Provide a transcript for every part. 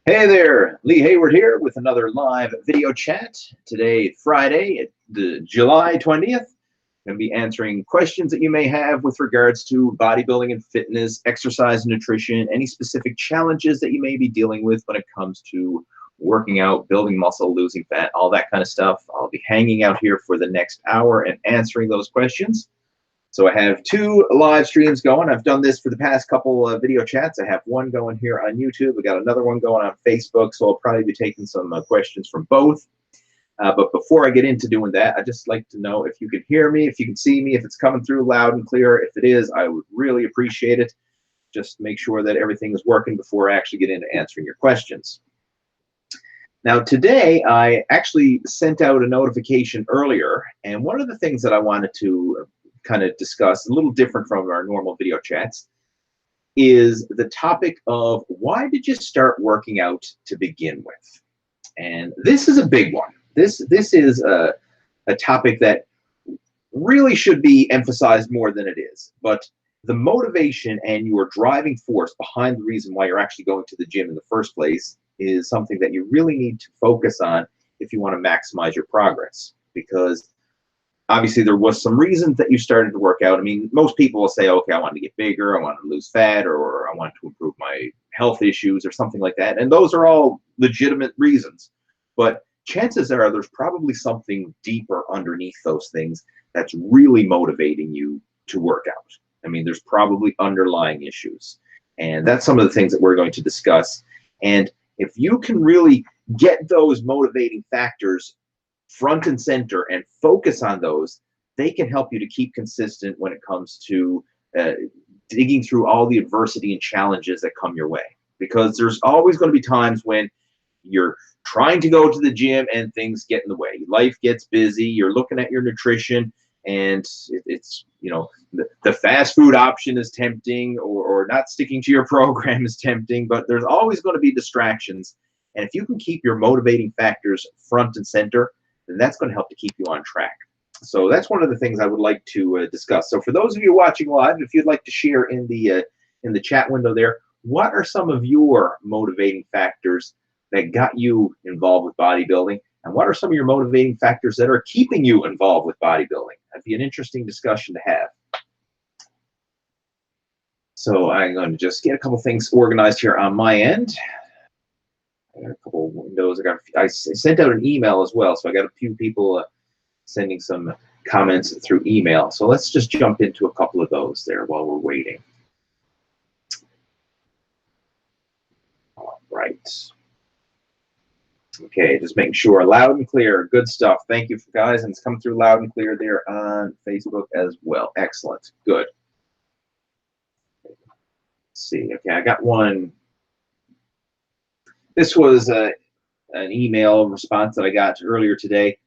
Hey there, Lee Hayward here with another live video chat. Today, Friday, the July 20th. Going to be answering questions that you may have with regards to bodybuilding and fitness, exercise and nutrition, any specific challenges that you may be dealing with when it comes to working out, building muscle, losing fat, all that kind of stuff. I'll be hanging out here for the next hour and answering those questions. So I have two live streams going. I've done this for the past couple of video chats. I have one going here on YouTube. We got another one going on Facebook. So I'll probably be taking some questions from both. But before I get into doing that, I'd just like to know if you can hear me, if you can see me, if it's coming through loud and clear. If it is, I would really appreciate it. Just make sure that everything is working before I actually get into answering your questions. Now today, I actually sent out a notification earlier, and one of the things that I wanted to kind of discuss, a little different from our normal video chats, is the topic of why did you start working out to begin with? And this is a big one. This is a topic that really should be emphasized more than it is. But the motivation and your driving force behind the reason why you're actually going to the gym in the first place is something that you really need to focus on if you want to maximize your progress. Because obviously there was some reasons that you started to work out. I mean, most people will say, okay, I want to get bigger, I want to lose fat, or I want to improve my health issues or something like that. And those are all legitimate reasons. But chances are there's probably something deeper underneath those things that's really motivating you to work out. I mean, there's probably underlying issues. And that's some of the things that we're going to discuss. And if you can really get those motivating factors front and center and focus on those, they can help you to keep consistent when it comes to digging through all the adversity and challenges that come your way. Because there's always going to be times when you're trying to go to the gym and things get in the way. Life gets busy, you're looking at your nutrition, and it's, you know, the fast food option is tempting, or not sticking to your program is tempting, but there's always going to be distractions. And if you can keep your motivating factors front and center, then that's going to help to keep you on track. So that's one of the things I would like to discuss. So for those of you watching live, if you'd like to share in the chat window there, what are some of your motivating factors that got you involved with bodybuilding? And what are some of your motivating factors that are keeping you involved with bodybuilding? That'd be an interesting discussion to have. So I'm going to just get a couple things organized here on my end. I got a couple of windows. I sent out an email as well, so I got a few people sending some comments through email. So let's just jump into a couple of those there while we're waiting. All right. Okay, just making sure, loud and clear, good stuff. Thank you, guys, and it's come through loud and clear there on Facebook as well. Excellent, good. Let's see, okay, I got one. This was an email response that I got earlier today,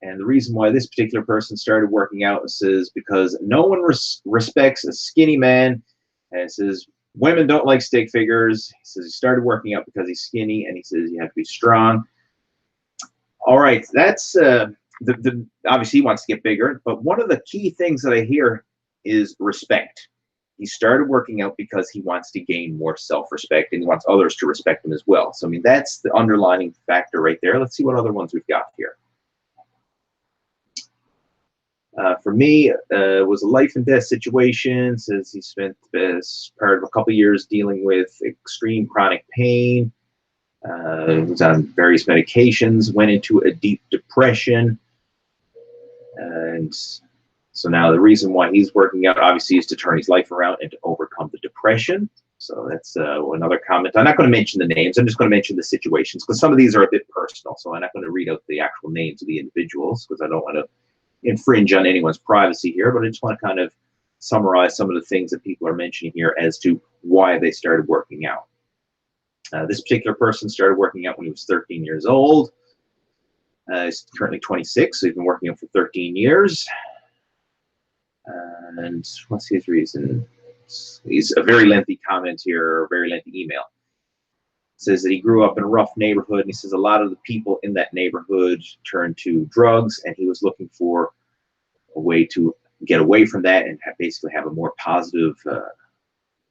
and the reason why this particular person started working out is because no one respects a skinny man, and it says women don't like stick figures. He says he started working out because he's skinny, and he says you have to be strong. All right, that's obviously he wants to get bigger, but one of the key things that I hear is respect. He started working out because he wants to gain more self-respect, and he wants others to respect him as well. So, I mean, that's the underlining factor right there. Let's see what other ones we've got here. For me, it was a life and death situation, since he spent the best part of a couple years dealing with extreme chronic pain. He was on various medications, went into a deep depression, and so now the reason why he's working out, obviously, is to turn his life around and to overcome the depression. So that's another comment. I'm not going to mention the names. I'm just going to mention the situations, because some of these are a bit personal. So I'm not going to read out the actual names of the individuals, because I don't want to infringe on anyone's privacy here. But I just want to kind of summarize some of the things that people are mentioning here as to why they started working out. This particular person started working out when he was 13 years old. He's currently 26, so he's been working out for 13 years. And what's his reason? He's a very lengthy comment here, a very lengthy email. It says that he grew up in a rough neighborhood, and he says a lot of the people in that neighborhood turned to drugs, and he was looking for a way to get away from that and basically have a more positive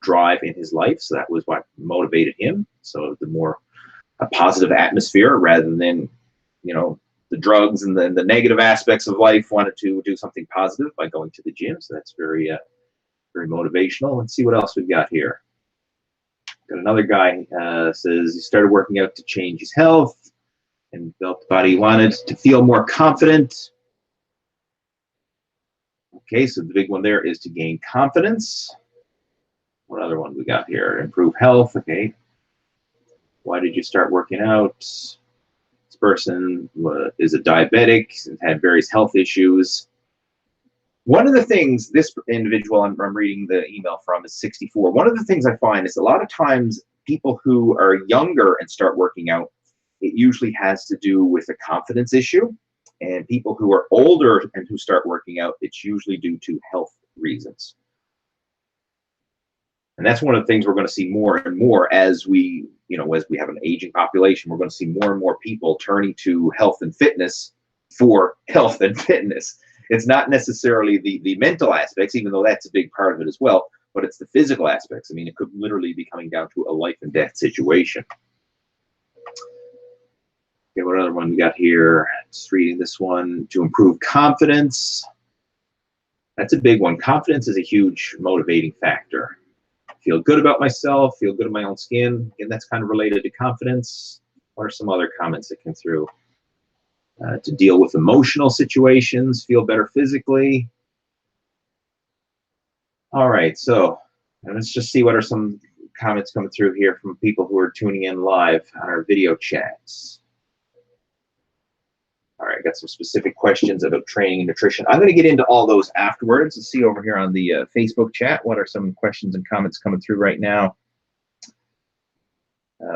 drive in his life. So that was what motivated him. So the more a positive atmosphere rather than, you know, the drugs and the negative aspects of life. Wanted to do something positive by going to the gym. So that's very, very motivational. Let's see what else we've got here. Got another guy says he started working out to change his health and felt the body he wanted, to feel more confident. Okay, so the big one there is to gain confidence. What other one we got here? Improve health. Okay. Why did you start working out? This person is a diabetic and had various health issues. One of the things, this individual I'm reading the email from is 64. One of the things I find is a lot of times people who are younger and start working out, it usually has to do with a confidence issue. And people who are older and who start working out, it's usually due to health reasons. And that's one of the things we're going to see more and more as we, you know, as we have an aging population. We're going to see more and more people turning to health and fitness for health and fitness. It's not necessarily the mental aspects, even though that's a big part of it as well, but it's the physical aspects. I mean, it could literally be coming down to a life and death situation. Okay, what other one we got here? Just reading this one. To improve confidence. That's a big one. Confidence is a huge motivating factor. Feel good about myself, feel good in my own skin. Again, that's kind of related to confidence. What are some other comments that came through? To deal with emotional situations, feel better physically. All right, so let's just see what are some comments coming through here from people who are tuning in live on our video chats. All right, got some specific questions about training and nutrition. I'm going to get into all those afterwards. Let's see over here on the Facebook chat. What are some questions and comments coming through right now?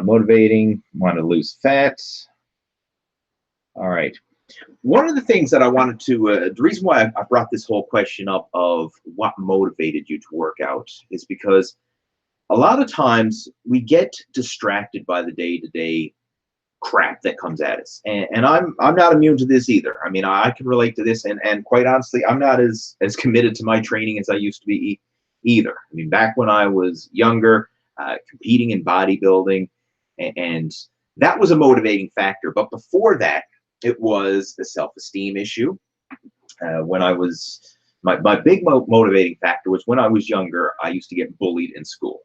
Motivating, want to lose fat. All right. One of the things that I wanted to, the reason why I brought this whole question up of what motivated you to work out is because a lot of times we get distracted by the day-to-day crap that comes at us, and I'm not immune to this either. I mean, I can relate to this, and quite honestly, I'm not as committed to my training as I used to be either. I mean, back when I was younger, competing in bodybuilding, and that was a motivating factor. But before that, it was a self-esteem issue. When I was, my big motivating factor was when I was younger, I used to get bullied in school.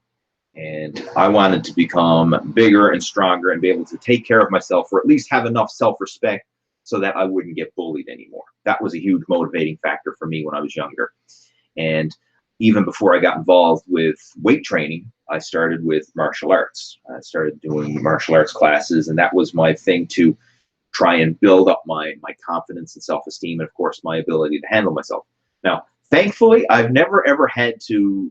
And I wanted to become bigger and stronger and be able to take care of myself, or at least have enough self-respect so that I wouldn't get bullied anymore. That was a huge motivating factor for me when I was younger. And even before I got involved with weight training, I started with martial arts. I started doing martial arts classes, and that was my thing to try and build up my confidence and self-esteem, and of course my ability to handle myself. Now, thankfully, I've never ever had to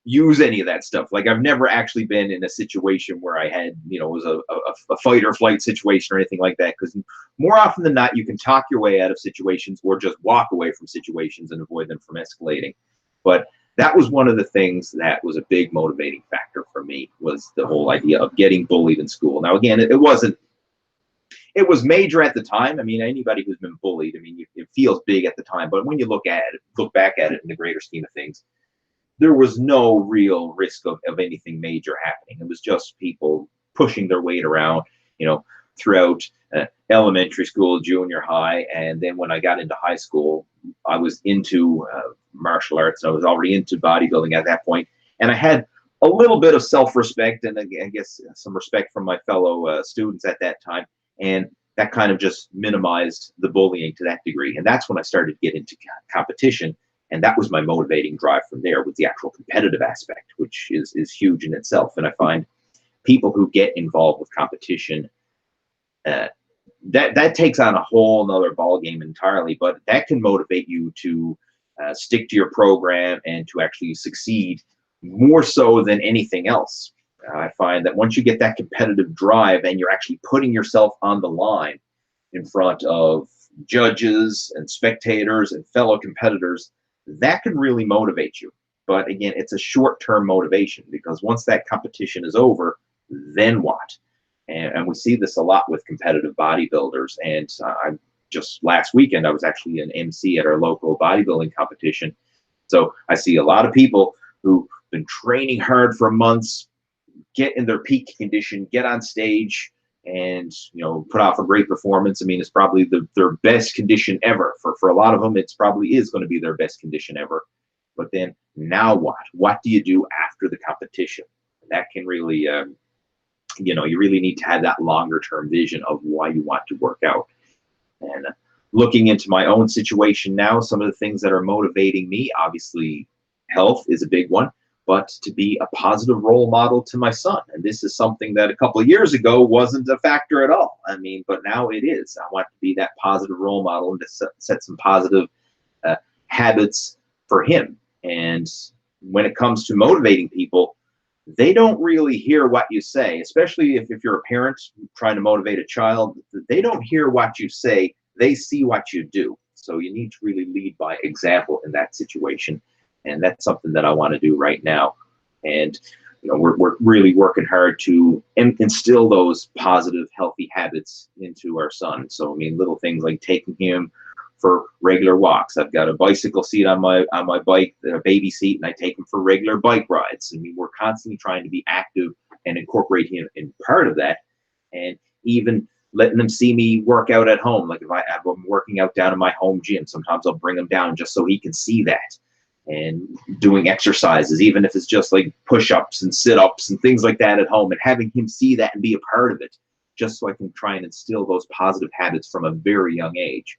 use any of that stuff. Like, I've never actually been in a situation where I had, you know, it was a fight or flight situation or anything like that, because more often than not, you can talk your way out of situations or just walk away from situations and avoid them from escalating. But that was one of the things that was a big motivating factor for me, was the whole idea of getting bullied in school. Now, again, it was major at the time. I mean, anybody who's been bullied, I mean, it feels big at the time, but when you look back at it in the greater scheme of things, there was no real risk of anything major happening. It was just people pushing their weight around, you know, throughout elementary school, junior high, and then when I got into high school, I was into martial arts. I was already into bodybuilding at that point, and I had a little bit of self-respect and I guess some respect from my fellow students at that time, and that kind of just minimized the bullying to that degree. And that's when I started to get into competition. And that was my motivating drive from there, with the actual competitive aspect, which is huge in itself. And I find people who get involved with competition, that takes on a whole nother ball game entirely, but that can motivate you to stick to your program and to actually succeed more so than anything else. I find that once you get that competitive drive and you're actually putting yourself on the line in front of judges and spectators and fellow competitors, that can really motivate you. But again, it's a short-term motivation, because once that competition is over, then what? And we see this a lot with competitive bodybuilders. And just last weekend, I was actually an MC at our local bodybuilding competition. So I see a lot of people who've been training hard for months, get in their peak condition, get on stage, and put off a great performance. I mean, it's probably their best condition ever. For a lot of them, it's probably is going to be their best condition ever. But then now what? What do you do after the competition? That can really, you really need to have that longer term vision of why you want to work out. And looking into my own situation now, some of the things that are motivating me, obviously health is a big one, but to be a positive role model to my son. And this is something that a couple of years ago wasn't a factor at all. I mean, but now it is. I want to be that positive role model and to set some positive habits for him. And when it comes to motivating people, they don't really hear what you say, especially if you're a parent trying to motivate a child. They don't hear what you say. They see what you do. So you need to really lead by example in that situation. And that's something that I want to do right now. And we're really working hard to instill those positive, healthy habits into our son. So I mean, little things like taking him for regular walks. I've got a bicycle seat on my bike, a baby seat, and I take him for regular bike rides. I mean, we're constantly trying to be active and incorporate him in part of that, and even letting them see me work out at home. Like if I'm working out down in my home gym, sometimes I'll bring him down just so he can see that. And doing exercises, even if it's just like push-ups and sit-ups and things like that at home, and having him see that and be a part of it, just so I can try and instill those positive habits from a very young age.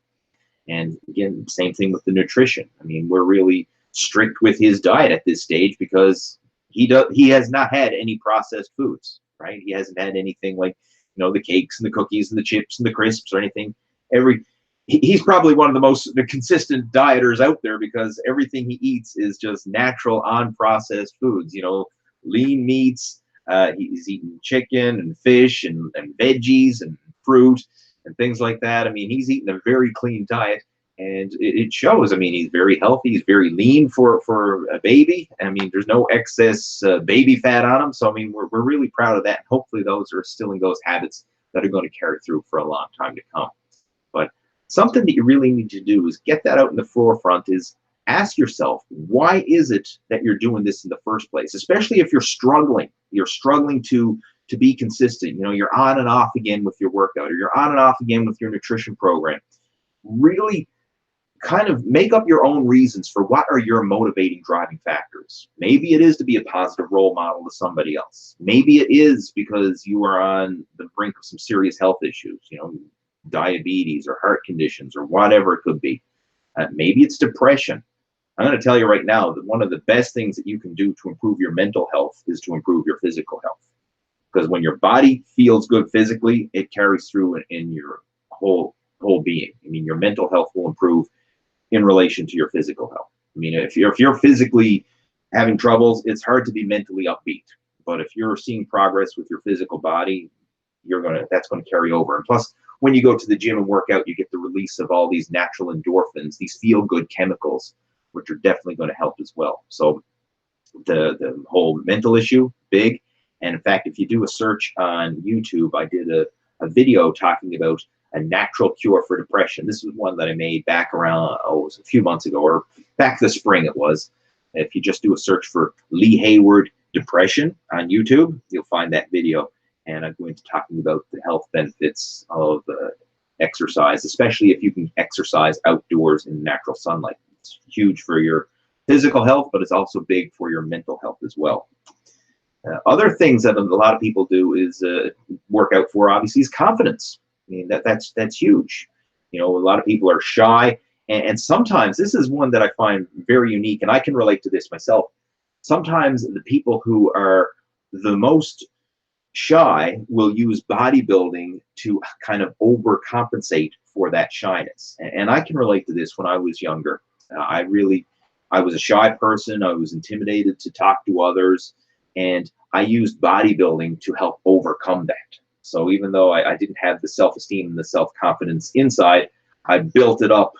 And again, same thing with the nutrition. I mean, we're really strict with his diet at this stage because he has not had any processed foods, right? He hasn't had anything like, the cakes and the cookies and the chips and the crisps or anything. He's probably one of the most consistent dieters out there because everything he eats is just natural, unprocessed foods, lean meats. He's eating chicken and fish and veggies and fruit and things like that. I mean, he's eating a very clean diet, and it shows. I mean, he's very healthy. He's very lean for a baby. I mean, there's no excess baby fat on him. So, I mean, we're really proud of that. And hopefully those are instilling those habits that are going to carry through for a long time to come. But something that you really need to do is get that out in the forefront, is ask yourself, why is it that you're doing this in the first place? Especially if you're struggling to be consistent. You're on and off again with your workout, or you're on and off again with your nutrition program. Really kind of make up your own reasons for what are your motivating driving factors. Maybe it is to be a positive role model to somebody else. Maybe it is because you are on the brink of some serious health issues, diabetes or heart conditions or whatever it could be. Maybe it's depression. I'm going to tell you right now that one of the best things that you can do to improve your mental health is to improve your physical health. Because when your body feels good physically, it carries through in your whole being. I mean, your mental health will improve in relation to your physical health. I mean, if you're physically having troubles, it's hard to be mentally upbeat. But if you're seeing progress with your physical body, that's going to carry over. And plus, when you go to the gym and work out, you get the release of all these natural endorphins, these feel-good chemicals, which are definitely going to help as well. So the whole mental issue, big. And in fact, if you do a search on YouTube, I did a video talking about a natural cure for depression. This was one that I made back around, it was a few months ago, or back this spring it was. If you just do a search for Lee Hayward depression on YouTube, you'll find that video. And I'm going to be talking about the health benefits of exercise, especially if you can exercise outdoors in natural sunlight. It's huge for your physical health, but it's also big for your mental health as well. Other things that a lot of people do is work out for, obviously, is confidence. I mean, that's huge. A lot of people are shy, and sometimes this is one that I find very unique, and I can relate to this myself. Sometimes the people who are the most shy will use bodybuilding to kind of overcompensate for that shyness. And I can relate to this when I was younger. I was a shy person. I was intimidated to talk to others, and I used bodybuilding to help overcome that. So even though I didn't have the self-esteem and the self-confidence inside, I built it up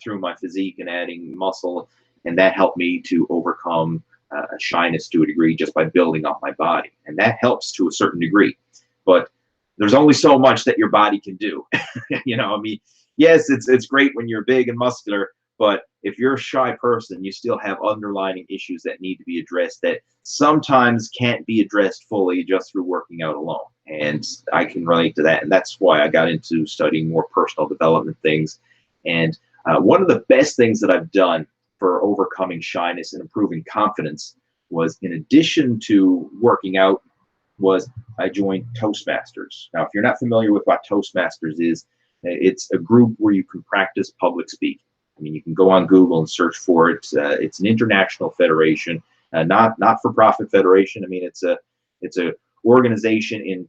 through my physique and adding muscle, and that helped me to overcome shyness to a degree just by building up my body. And that helps to a certain degree. But there's only so much that your body can do. I mean, yes, it's great when you're big and muscular, but if you're a shy person, you still have underlying issues that need to be addressed that sometimes can't be addressed fully just through working out alone. And I can relate to that. And that's why I got into studying more personal development things. And one of the best things that I've done for overcoming shyness and improving confidence was, in addition to working out, was I joined Toastmasters. Now, if you're not familiar with what Toastmasters is, it's a group where you can practice public speaking. I mean, you can go on Google and search for it. It's an international federation, not for profit federation. I mean, it's a organization in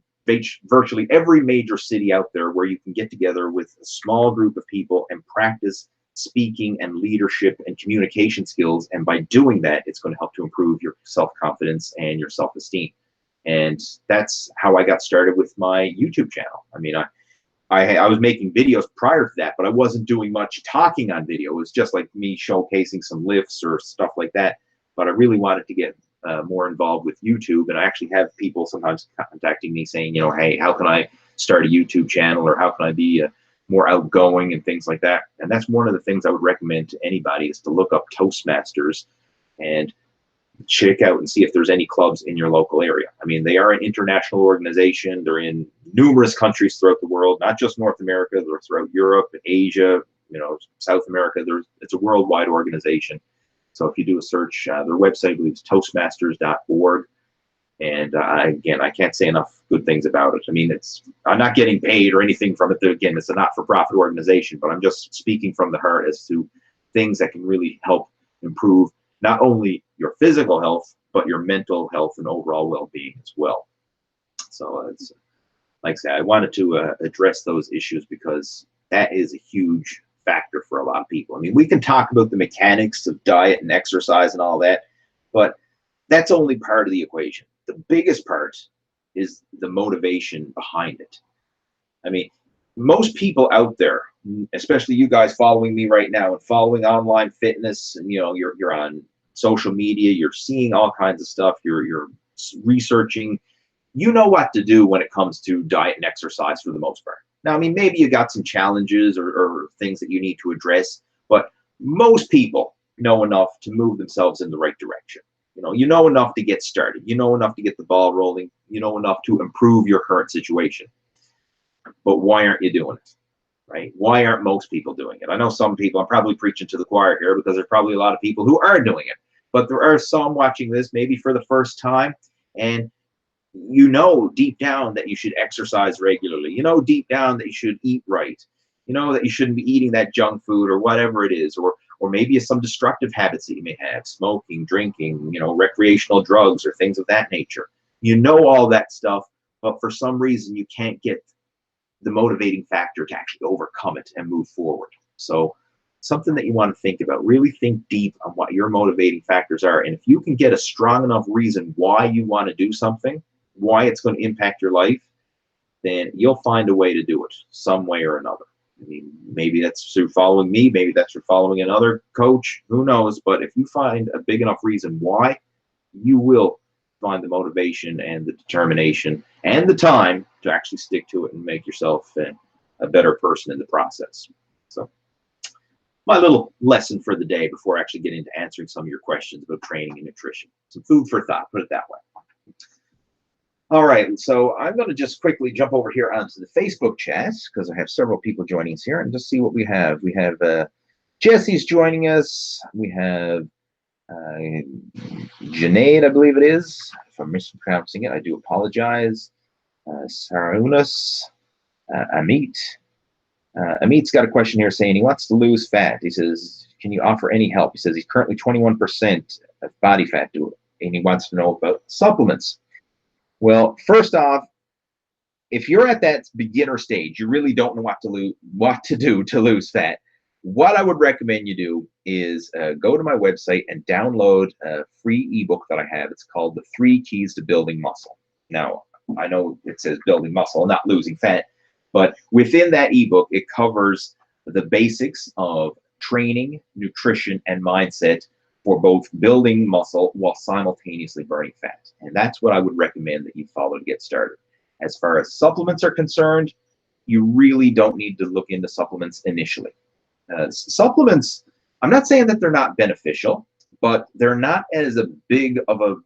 virtually every major city out there where you can get together with a small group of people and practice speaking and leadership and communication skills. And by doing that, it's going to help to improve your self-confidence and your self-esteem. And that's how I got started with my YouTube channel. I mean, I was making videos prior to that, but I wasn't doing much talking on video. It was just like me showcasing some lifts or stuff like that. But I really wanted to get more involved with YouTube. And I actually have people sometimes contacting me saying, you know, hey, how can I start a YouTube channel, or how can I be more outgoing and things like that. And that's one of the things I would recommend to anybody, is to look up Toastmasters and check out and see if there's any clubs in your local area. I mean, they are an international organization. They're in numerous countries throughout the world, not just North America. They're throughout Europe, Asia, you know, South America. It's a worldwide organization. So if you do a search, their website, I believe, is toastmasters.org. And again, I can't say enough good things about it. I mean, I'm not getting paid or anything from it. Again, it's a not-for-profit organization, but I'm just speaking from the heart as to things that can really help improve not only your physical health, but your mental health and overall well-being as well. So it's, like I said, I wanted to address those issues because that is a huge factor for a lot of people. I mean, we can talk about the mechanics of diet and exercise and all that, but that's only part of the equation. The biggest part is the motivation behind it. I mean, most people out there, especially you guys following me right now and following online fitness, and you know, you're on social media, you're seeing all kinds of stuff, you're researching, you know what to do when it comes to diet and exercise for the most part. Now, I mean, maybe you got some challenges or things that you need to address, but most people know enough to move themselves in the right direction. You know enough to get started. You know enough to get the ball rolling. You know enough to improve your current situation. But why aren't you doing it, right? Why aren't most people doing it? I know some people, I'm probably preaching to the choir here, because there's probably a lot of people who are doing it. But there are some watching this maybe for the first time, and you know deep down that you should exercise regularly. You know deep down that you should eat right. You know that you shouldn't be eating that junk food or whatever it is, or maybe some destructive habits that you may have, smoking, drinking, you know, recreational drugs or things of that nature. You know all that stuff, but for some reason you can't get the motivating factor to actually overcome it and move forward. So something that you want to think about, really think deep on what your motivating factors are. And if you can get a strong enough reason why you want to do something, why it's going to impact your life, then you'll find a way to do it some way or another. I mean, maybe that's through following me, maybe that's through following another coach, who knows? But if you find a big enough reason why, you will find the motivation and the determination and the time to actually stick to it and make yourself a better person in the process. So my little lesson for the day before I actually get into answering some of your questions about training and nutrition. Some food for thought, put it that way. All right, so I'm going to just quickly jump over here onto the Facebook chat, because I have several people joining us here, and just see what we have. We have Jesse's joining us. We have Janaid, I believe it is. If I'm mispronouncing it, I do apologize. Sarunas, Amit. Amit's got a question here saying he wants to lose fat. He says, can you offer any help? He says he's currently 21% of body fat, and he wants to know about supplements. Well, first off, if you're at that beginner stage, you really don't know what to do to lose fat. What I would recommend you do is go to my website and download a free ebook that I have. It's called The 3 Keys to Building Muscle. Now, I know it says building muscle, not losing fat, but within that ebook, it covers the basics of training, nutrition, and mindset for both building muscle while simultaneously burning fat. And that's what I would recommend that you follow to get started. As far as supplements are concerned, you really don't need to look into supplements initially. Supplements, I'm not saying that they're not beneficial, but they're not as big of a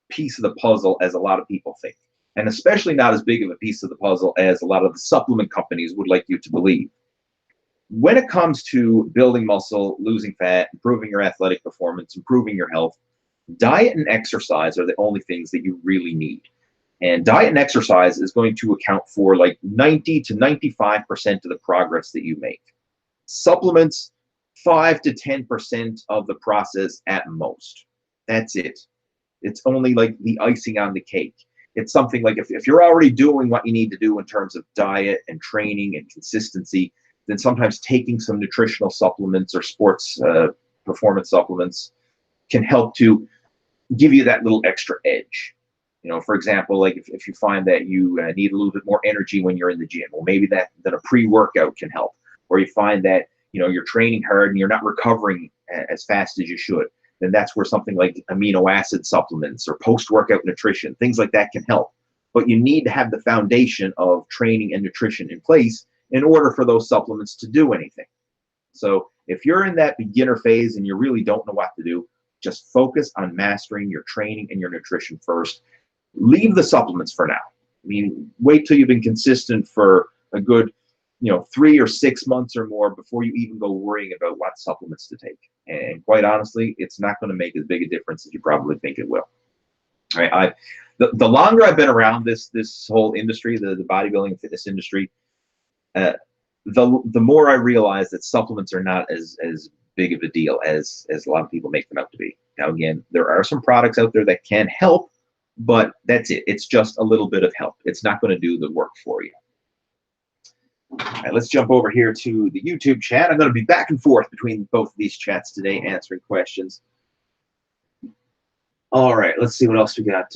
piece of the puzzle as a lot of people think. and especially not as big of a piece of the puzzle as a lot of the supplement companies would like you to believe. When it comes to building muscle, losing fat, improving your athletic performance, improving your health, diet and exercise are the only things that you really need. And diet and exercise is going to account for like 90 to 95% of the progress that you make. Supplements, 5 to 10% of the process at most. That's it. It's only like the icing on the cake. It's something like if you're already doing what you need to do in terms of diet and training and consistency, then sometimes taking some nutritional supplements or sports performance supplements can help to give you that little extra edge. You know, for example, like if you find that you need a little bit more energy when you're in the gym, well, maybe that a pre-workout can help. Or you find that, you know, you're training hard and you're not recovering as fast as you should, then that's where something like amino acid supplements or post-workout nutrition, things like that can help. But you need to have the foundation of training and nutrition in place in order for those supplements to do anything. So if you're in that beginner phase and you really don't know what to do, just focus on mastering your training and your nutrition first. Leave the supplements for now. I mean, wait till you've been consistent for a good, 3 or 6 months or more before you even go worrying about what supplements to take. And quite honestly, it's not going to make as big a difference as you probably think it will. All right, the longer I've been around this whole industry, the bodybuilding and fitness industry, the more I realize that supplements are not as big of a deal as a lot of people make them out to be. Now, again, there are some products out there that can help, but that's it. It's just a little bit of help. It's not going to do the work for you. All right, let's jump over here to the YouTube chat. I'm going to be back and forth between both of these chats today, answering questions. All right, let's see what else we got.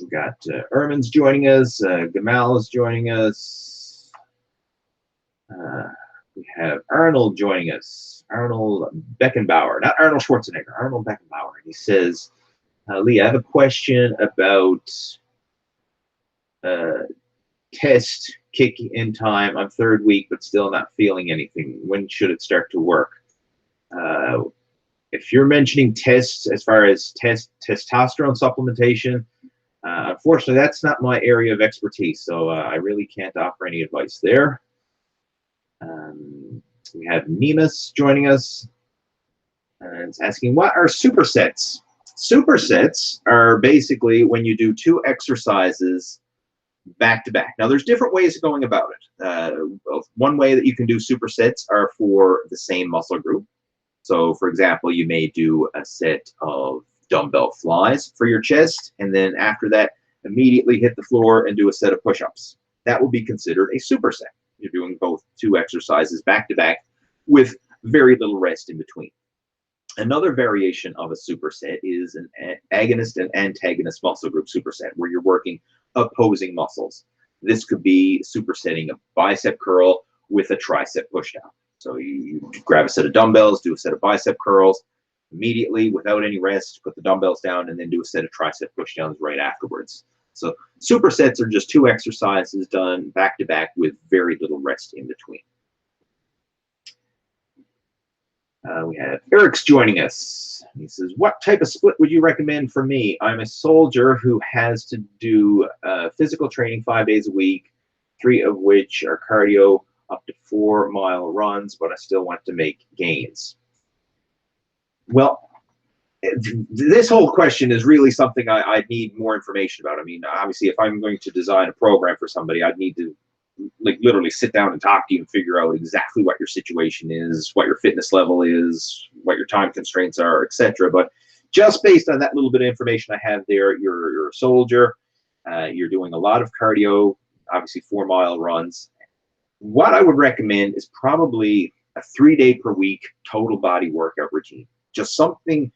We got Erman's joining us. Gamal is joining us. We have Arnold joining us. Arnold Beckenbauer, not Arnold Schwarzenegger. Arnold Beckenbauer. He says, Lee, I have a question about test kick in time. I'm 3rd week, but still not feeling anything. When should it start to work? If you're mentioning tests as far as testosterone supplementation, unfortunately, that's not my area of expertise, so I really can't offer any advice there. We have Nemus joining us, and it's asking, what are supersets? Supersets are basically when you do 2 exercises back to back. Now, there's different ways of going about it. One way that you can do supersets are for the same muscle group. So, for example, you may do a set of dumbbell flies for your chest, and then after that, immediately hit the floor and do a set of push-ups. That will be considered a superset. You're doing both 2 exercises back to back with very little rest in between. Another variation of a superset is an agonist and antagonist muscle group superset, where you're working opposing muscles. This could be supersetting a bicep curl with a tricep pushdown. So you grab a set of dumbbells, do a set of bicep curls, immediately without any rest, put the dumbbells down, and then do a set of tricep pushdowns right afterwards. So supersets are just 2 exercises done back to back with very little rest in between. We have Eric's joining us. He says, what type of split would you recommend for me? I'm a soldier who has to do physical training 5 days a week, 3 of which are cardio, up to 4-mile runs, but I still want to make gains. Well, this whole question is really something I'd need more information about. I mean, obviously, if I'm going to design a program for somebody, I'd need to literally sit down and talk to you and figure out exactly what your situation is, what your fitness level is, what your time constraints are, etc. But just based on that little bit of information I have there, you're a soldier, you're doing a lot of cardio, obviously 4-mile runs. What I would recommend is probably a 3-day per week total body workout routine. Just something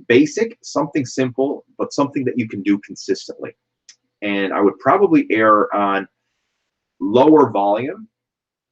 basic, something simple, but something that you can do consistently. And I would probably err on lower volume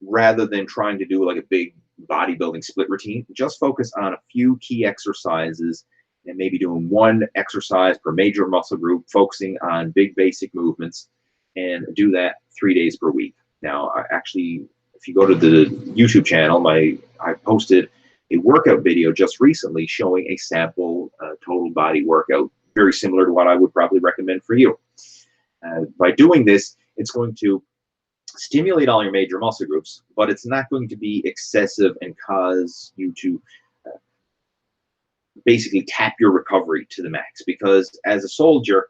rather than trying to do like a big bodybuilding split routine. Just focus on a few key exercises and maybe doing 1 exercise per major muscle group, focusing on big basic movements, and do that 3 days per week. Now, actually, if you go to the YouTube channel, I posted a workout video just recently showing a sample total body workout, very similar to what I would probably recommend for you. By doing this, it's going to stimulate all your major muscle groups, but it's not going to be excessive and cause you to basically tap your recovery to the max. Because as a soldier,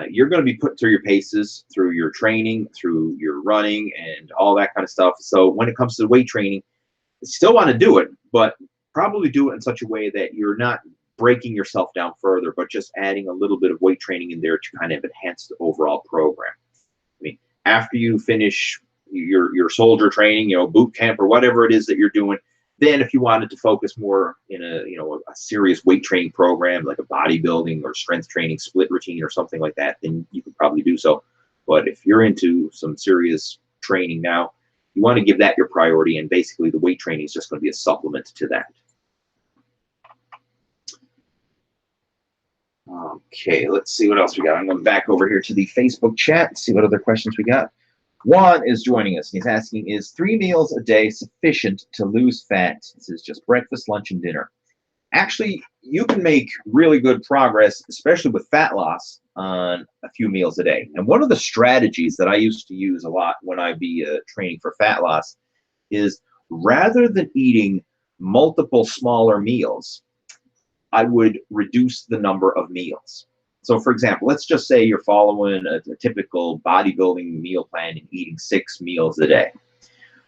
you're going to be put through your paces, through your training, through your running, and all that kind of stuff. So when it comes to weight training, you still want to do it, but probably do it in such a way that you're not breaking yourself down further, but just adding a little bit of weight training in there to kind of enhance the overall program. I mean, after you finish your soldier training, boot camp or whatever it is that you're doing, then if you wanted to focus more in a serious weight training program, like a bodybuilding or strength training split routine or something like that, then you could probably do so. But if you're into some serious training now, you want to give that your priority, and basically the weight training is just going to be a supplement to that. Okay, let's see what else we got. I'm going back over here to the Facebook chat, see what other questions we got. Juan is joining us, and he's asking, is 3 meals a day sufficient to lose fat? This is just breakfast, lunch, and dinner. Actually, you can make really good progress, especially with fat loss, on a few meals a day. And one of the strategies that I used to use a lot when I'd be training for fat loss is, rather than eating multiple smaller meals, I would reduce the number of meals. So for example, let's just say you're following a typical bodybuilding meal plan and eating 6 meals a day.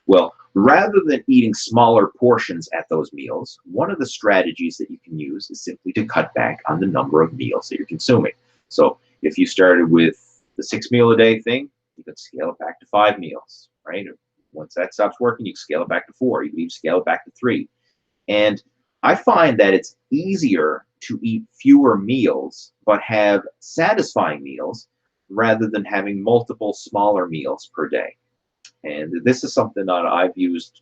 Well, rather than eating smaller portions at those meals, one of the strategies that you can use is simply to cut back on the number of meals that you're consuming. So if you started with the 6 meal a day thing, you can scale it back to 5 meals, right? Once that stops working, you can scale it back to 4. You can even scale it back to 3. And I find that it's easier to eat fewer meals but have satisfying meals rather than having multiple smaller meals per day. And this is something that I've used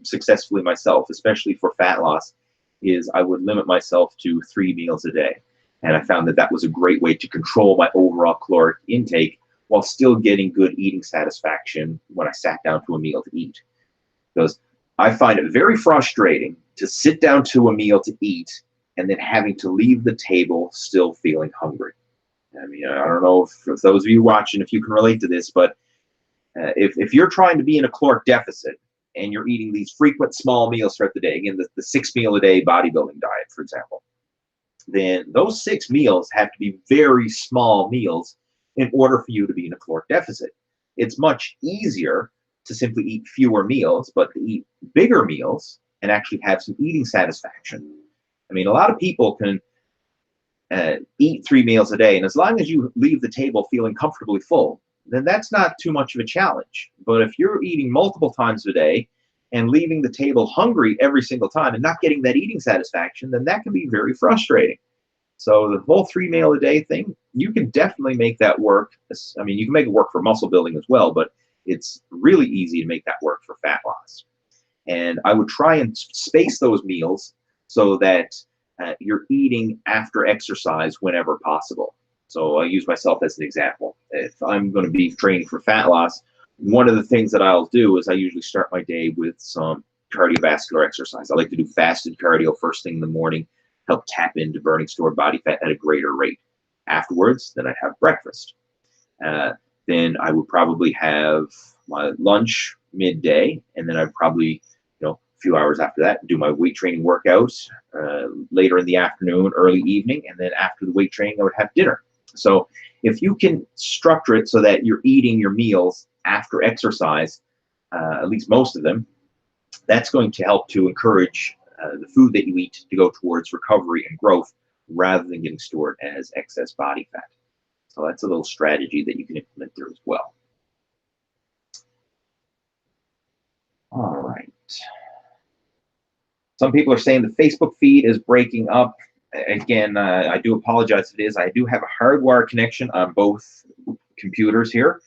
successfully myself, especially for fat loss, is I would limit myself to 3 meals a day. And I found that that was a great way to control my overall caloric intake while still getting good eating satisfaction when I sat down to a meal to eat. Because I find it very frustrating to sit down to a meal to eat and then having to leave the table still feeling hungry. I mean, I don't know if those of you watching, if you can relate to this, but if you're trying to be in a caloric deficit and you're eating these frequent small meals throughout the day, again, the 6 meal a day bodybuilding diet, for example, then those 6 meals have to be very small meals in order for you to be in a caloric deficit. It's much easier to simply eat fewer meals, but to eat bigger meals and actually have some eating satisfaction. I mean, a lot of people can eat 3 meals a day, and as long as you leave the table feeling comfortably full, then that's not too much of a challenge. But if you're eating multiple times a day and leaving the table hungry every single time and not getting that eating satisfaction, then that can be very frustrating. So the whole 3 meal a day thing, you can definitely make that work. I mean, you can make it work for muscle building as well, but it's really easy to make that work for fat loss. And I would try and space those meals so that you're eating after exercise whenever possible. So I use myself as an example. If I'm going to be training for fat loss, one of the things that I'll do is I usually start my day with some cardiovascular exercise. I like to do fasted cardio first thing in the morning, help tap into burning stored body fat at a greater rate. Afterwards, then I'd have breakfast. Then I would probably have my lunch midday, and then I'd probably, a few hours after that, do my weight training workouts later in the afternoon, early evening, and then after the weight training, I would have dinner. So if you can structure it so that you're eating your meals after exercise, at least most of them, that's going to help to encourage the food that you eat to go towards recovery and growth rather than getting stored as excess body fat. So that's a little strategy that you can implement there as well. All right. Some people are saying the Facebook feed is breaking up. Again, I do apologize if it is. I do have a hardwired connection on both computers here.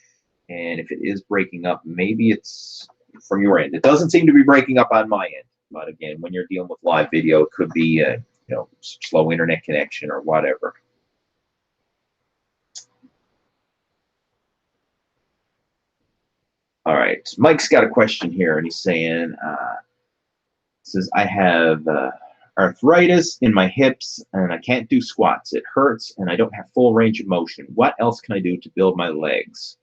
And if it is breaking up, maybe it's from your end. It doesn't seem to be breaking up on my end. But again, when you're dealing with live video, it could be a slow internet connection or whatever. All right, Mike's got a question here, and he's saying, says, I have arthritis in my hips, and I can't do squats. It hurts, and I don't have full range of motion. What else can I do to build my legs?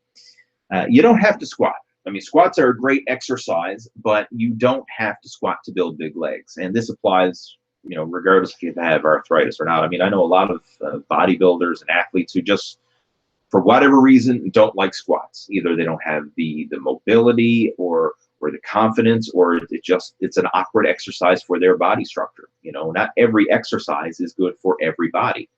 You don't have to squat. I mean, squats are a great exercise, but you don't have to squat to build big legs. And this applies, you know, regardless if you have arthritis or not. I mean, I know a lot of bodybuilders and athletes who just, for whatever reason, don't like squats. Either they don't have the mobility or the confidence, or it's an awkward exercise for their body structure. You know, not every exercise is good for every body.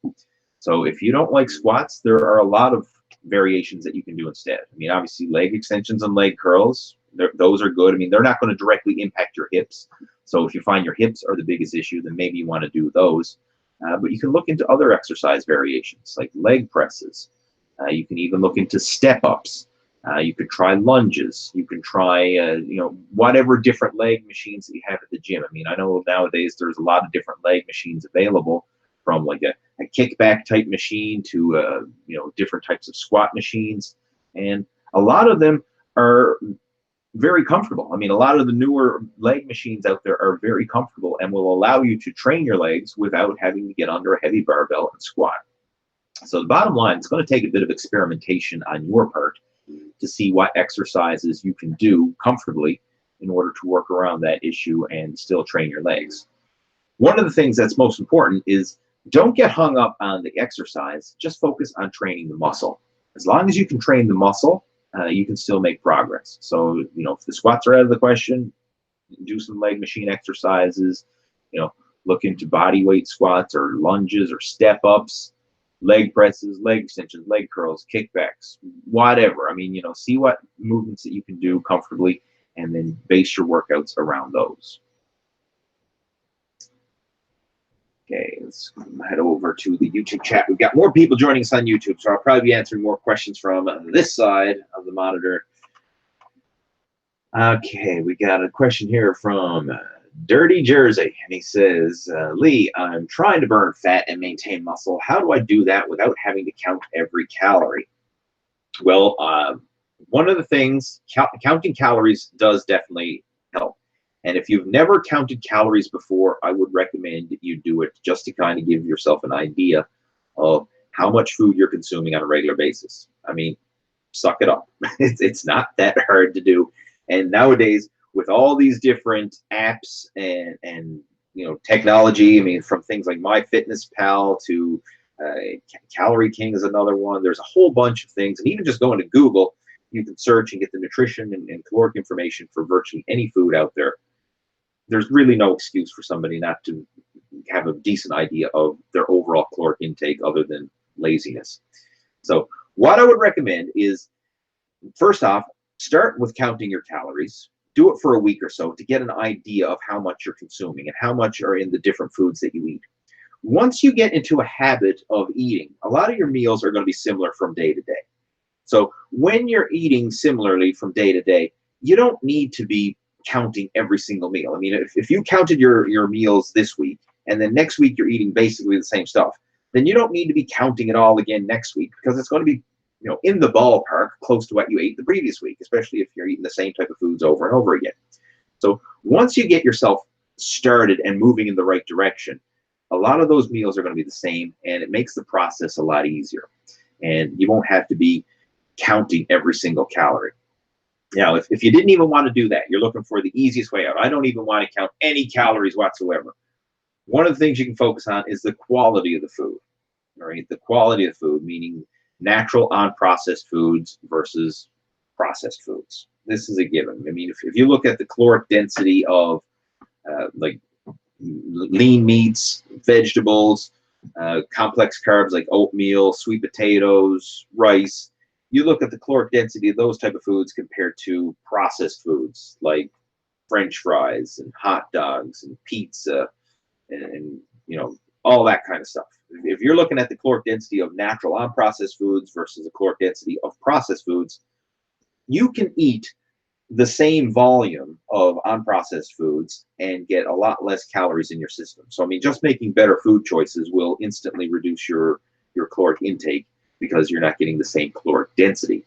So if you don't like squats, there are a lot of variations that you can do instead. I mean, obviously leg extensions and leg curls, those are good. I mean, they're not going to directly impact your hips. So if you find your hips are the biggest issue, then maybe you want to do those. But you can look into other exercise variations like leg presses. You can even look into step-ups. You could try lunges. You can try, you know, whatever different leg machines that you have at the gym. I mean, I know nowadays there's a lot of different leg machines available, from like a kickback type machine to, you know, different types of squat machines. And a lot of them are very comfortable. I mean, a lot of the newer leg machines out there are very comfortable and will allow you to train your legs without having to get under a heavy barbell and squat. So the bottom line, it's going to take a bit of experimentation on your part to see what exercises you can do comfortably in order to work around that issue and still train your legs. One of the things that's most important is don't get hung up on the exercise, just focus on training the muscle. As long as you can train the muscle, you can still make progress. So, you know, if the squats are out of the question, do some leg machine exercises, you know, look into body weight squats or lunges or step-ups, leg presses, leg extensions, leg curls, kickbacks, whatever. I mean, you know, see what movements that you can do comfortably and then base your workouts around those. Okay, let's head over to the YouTube chat. We've got more people joining us on YouTube, so I'll probably be answering more questions from this side of the monitor. Okay, we got a question here from Dirty Jersey, and he says, Lee, I'm trying to burn fat and maintain muscle. How do I do that without having to count every calorie? Well, one of the things, counting calories does definitely help. And if you've never counted calories before, I would recommend that you do it just to kind of give yourself an idea of how much food you're consuming on a regular basis. I mean, suck it up. It's not that hard to do. And nowadays, with all these different apps and you know, technology, I mean, from things like MyFitnessPal to Calorie King is another one. There's a whole bunch of things. And even just going to Google, you can search and get the nutrition and caloric information for virtually any food out there. There's really no excuse for somebody not to have a decent idea of their overall caloric intake other than laziness. So what I would recommend is, first off, start with counting your calories. Do it for a week or so to get an idea of how much you're consuming and how much are in the different foods that you eat. Once you get into a habit of eating, a lot of your meals are going to be similar from day to day. So when you're eating similarly from day to day, you don't need to be counting every single meal. I mean, if you counted your meals this week and then next week you're eating basically the same stuff, then you don't need to be counting it all again next week, because it's going to be, you know, in the ballpark close to what you ate the previous week, especially if you're eating the same type of foods over and over again. So once you get yourself started and moving in the right direction, a lot of those meals are going to be the same, and it makes the process a lot easier. And you won't have to be counting every single calorie. Now, if you didn't even want to do that, you're looking for the easiest way out. I don't even want to count any calories whatsoever. One of the things you can focus on is the quality of the food, right? The quality of the food, meaning natural, unprocessed foods versus processed foods. This is a given. I mean, if you look at the caloric density of like lean meats, vegetables, complex carbs like oatmeal, sweet potatoes, rice, you look at the caloric density of those type of foods compared to processed foods like French fries and hot dogs and pizza and you know, all that kind of stuff. If you're looking at the caloric density of natural unprocessed foods versus the caloric density of processed foods, you can eat the same volume of unprocessed foods and get a lot less calories in your system. So I mean, just making better food choices will instantly reduce your caloric intake, because you're not getting the same caloric density.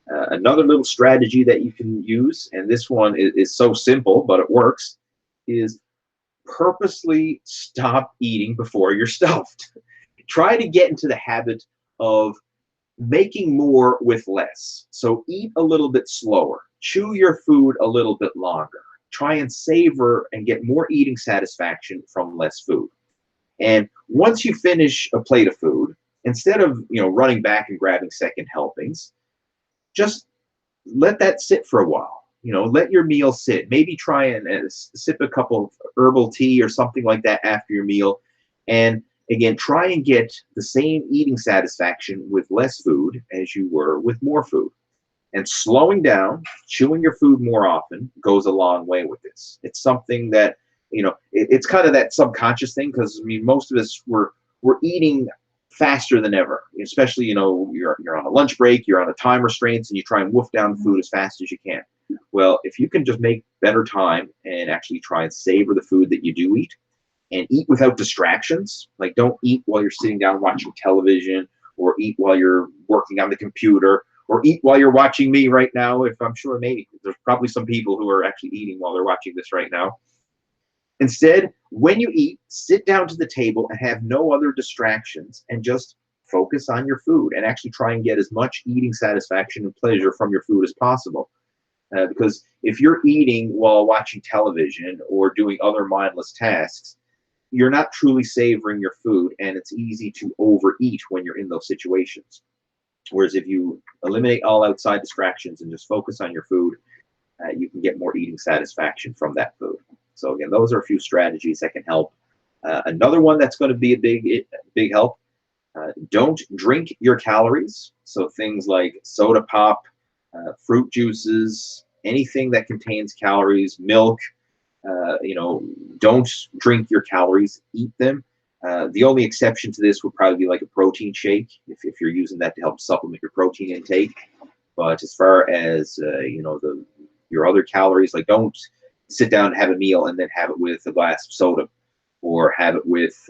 Another little strategy that you can use, and this one is so simple, but it works, is purposely stop eating before you're stuffed. Try to get into the habit of making more with less. So eat a little bit slower. Chew your food a little bit longer. Try and savor and get more eating satisfaction from less food. And once you finish a plate of food, instead of running back and grabbing second helpings, just let that sit for a while. Let your meal sit. Maybe try and sip a cup of herbal tea or something like that after your meal. And again, try and get the same eating satisfaction with less food as you were with more food. And slowing down, chewing your food more often goes a long way with this. It's something that, it's kind of that subconscious thing, because I mean, most of us we're eating faster than ever, especially, you're on a lunch break, you're on a time restraints, and you try and wolf down food as fast as you can. Well, if you can just make better time and actually try and savor the food that you do eat, and eat without distractions, like don't eat while you're sitting down watching television, or eat while you're working on the computer, or eat while you're watching me right now. If I'm sure maybe there's probably some people who are actually eating while they're watching this right now. Instead, when you eat, sit down to the table and have no other distractions, and just focus on your food and actually try and get as much eating satisfaction and pleasure from your food as possible. Because if you're eating while watching television or doing other mindless tasks, you're not truly savoring your food, and it's easy to overeat when you're in those situations. Whereas if you eliminate all outside distractions and just focus on your food, you can get more eating satisfaction from that food. So again, those are a few strategies that can help. Another one that's going to be a big help, don't drink your calories. So things like soda pop, fruit juices, anything that contains calories, milk, don't drink your calories, eat them. The only exception to this would probably be like a protein shake, if you're using that to help supplement your protein intake. But as far as, your other calories, like don't sit down and have a meal and then have it with a glass of soda, or have it with,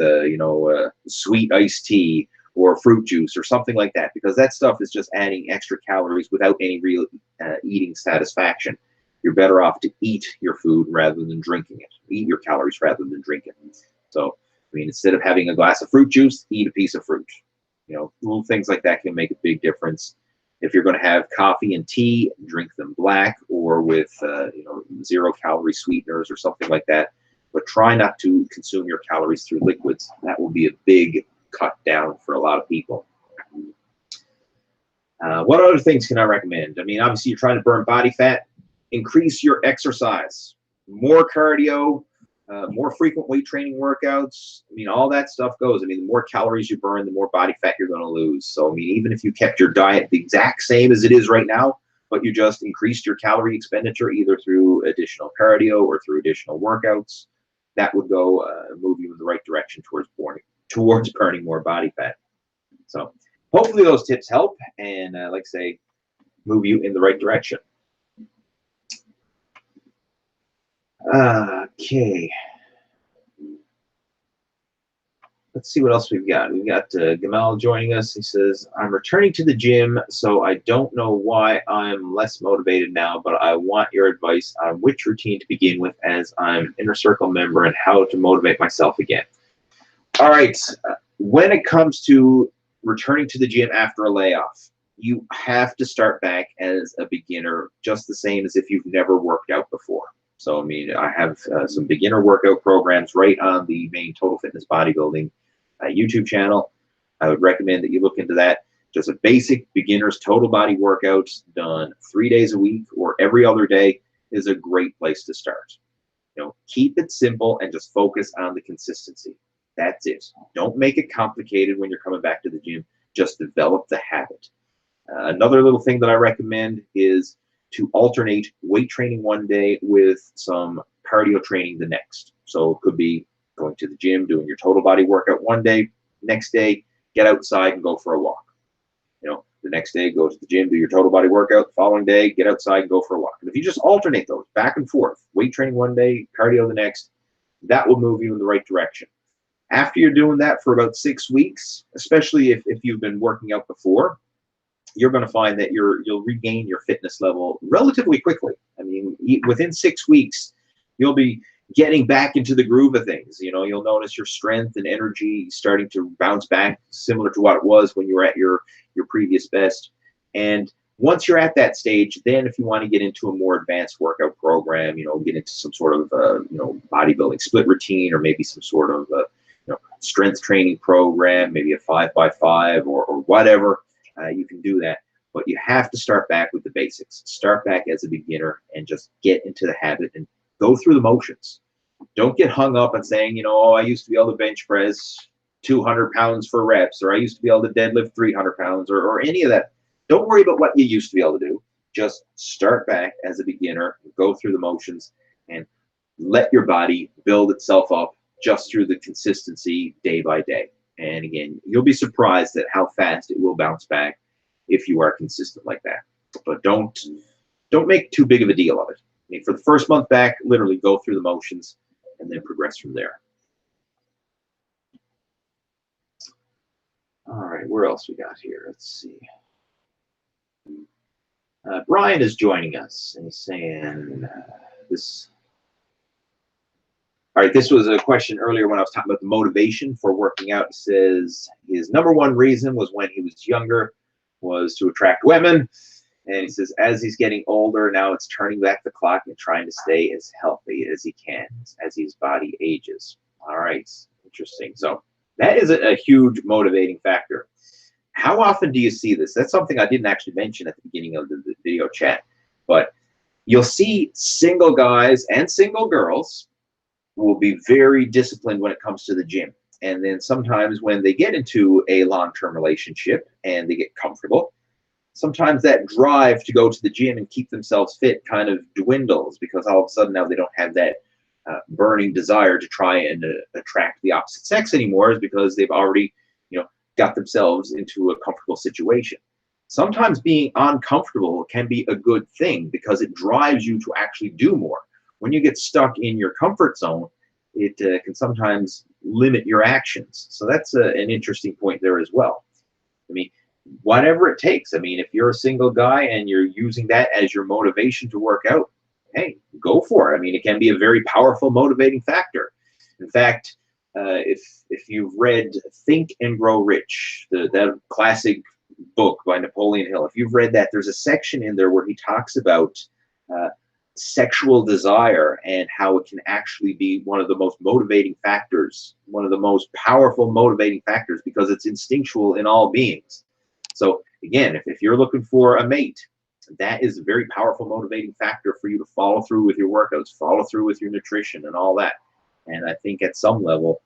sweet iced tea or fruit juice or something like that, because that stuff is just adding extra calories without any real eating satisfaction. You're better off to eat your food rather than drinking it. Eat your calories rather than drink it. So, I mean, instead of having a glass of fruit juice, eat a piece of fruit. Little things like that can make a big difference. If you're going to have coffee and tea, drink them black or with, 0-calorie sweeteners or something like that. But try not to consume your calories through liquids. That will be a big cut down for a lot of people. What other things can I recommend? I mean, obviously, you're trying to burn body fat. Increase your exercise. More cardio, more frequent weight training workouts. I mean, all that stuff goes. I mean, the more calories you burn, the more body fat you're going to lose. So, I mean, even if you kept your diet the exact same as it is right now, but you just increased your calorie expenditure either through additional cardio or through additional workouts, that would go move you in the right direction towards burning more body fat. So hopefully those tips help and, like I say, move you in the right direction. Okay. Let's see what else we've got. We've got Gamal joining us. He says, I'm returning to the gym, so I don't know why I'm less motivated now, but I want your advice on which routine to begin with as I'm an Inner Circle member and how to motivate myself again. All right. When it comes to returning to the gym after a layoff, you have to start back as a beginner, just the same as if you've never worked out before. So, I mean, I have some beginner workout programs right on the main Total Fitness Bodybuilding YouTube channel. I would recommend that you look into that. Just a basic beginner's total body workout done 3 days a week or every other day is a great place to start. Keep it simple and just focus on the consistency. That's it. Don't make it complicated when you're coming back to the gym. Just develop the habit. Another little thing that I recommend is to alternate weight training one day with some cardio training the next. So it could be going to the gym, doing your total body workout one day, next day, get outside and go for a walk. The next day, go to the gym, do your total body workout. The following day, get outside and go for a walk. And if you just alternate those back and forth, weight training one day, cardio the next, that will move you in the right direction. After you're doing that for about 6 weeks, especially if you've been working out before, you're going to find that you'll regain your fitness level relatively quickly. I mean, within 6 weeks, you'll be getting back into the groove of things. You know, you'll notice your strength and energy starting to bounce back, similar to what it was when you were at your previous best. And once you're at that stage, then if you want to get into a more advanced workout program, you know, get into some sort of you know, bodybuilding split routine, or maybe some sort of you know, strength training program, maybe a 5x5 or whatever, you can do that. But you have to start back with the basics. Start back as a beginner and just get into the habit and go through the motions. Don't get hung up on saying, you know, oh, I used to be able to bench press 200 pounds for reps, or I used to be able to deadlift 300 pounds, or any of that. Don't worry about what you used to be able to do. Just start back as a beginner, go through the motions, and let your body build itself up just through the consistency day by day. And again, you'll be surprised at how fast it will bounce back if you are consistent like that. But don't make too big of a deal of it. I mean, for the first month back, literally go through the motions and then progress from there. All right, where else we got here? Let's see. Brian is joining us, and he's saying this. All right, this was a question earlier when I was talking about the motivation for working out. He says his #1 reason was when he was younger was to attract women. And he says, as he's getting older, now it's turning back the clock and trying to stay as healthy as he can as his body ages. All right, interesting. So that is a huge motivating factor. How often do you see this? That's something I didn't actually mention at the beginning of the video chat. But you'll see single guys and single girls who will be very disciplined when it comes to the gym. And then sometimes when they get into a long-term relationship and they get comfortable, sometimes that drive to go to the gym and keep themselves fit kind of dwindles, because all of a sudden now they don't have that burning desire to try and attract the opposite sex anymore, is because they've already, you know, got themselves into a comfortable situation. Sometimes being uncomfortable can be a good thing because it drives you to actually do more. When you get stuck in your comfort zone, it can sometimes limit your actions. So that's an interesting point there as well. I mean, whatever it takes. I mean, if you're a single guy and you're using that as your motivation to work out, hey, go for it. I mean, it can be a very powerful motivating factor. In fact, if you've read Think and Grow Rich, that classic book by Napoleon Hill, if you've read that, there's a section in there where he talks about sexual desire and how it can actually be one of the most motivating factors, one of the most powerful motivating factors, because it's instinctual in all beings. So again, if you're looking for a mate, that is a very powerful motivating factor for you to follow through with your workouts, follow through with your nutrition and all that. And I think at some level,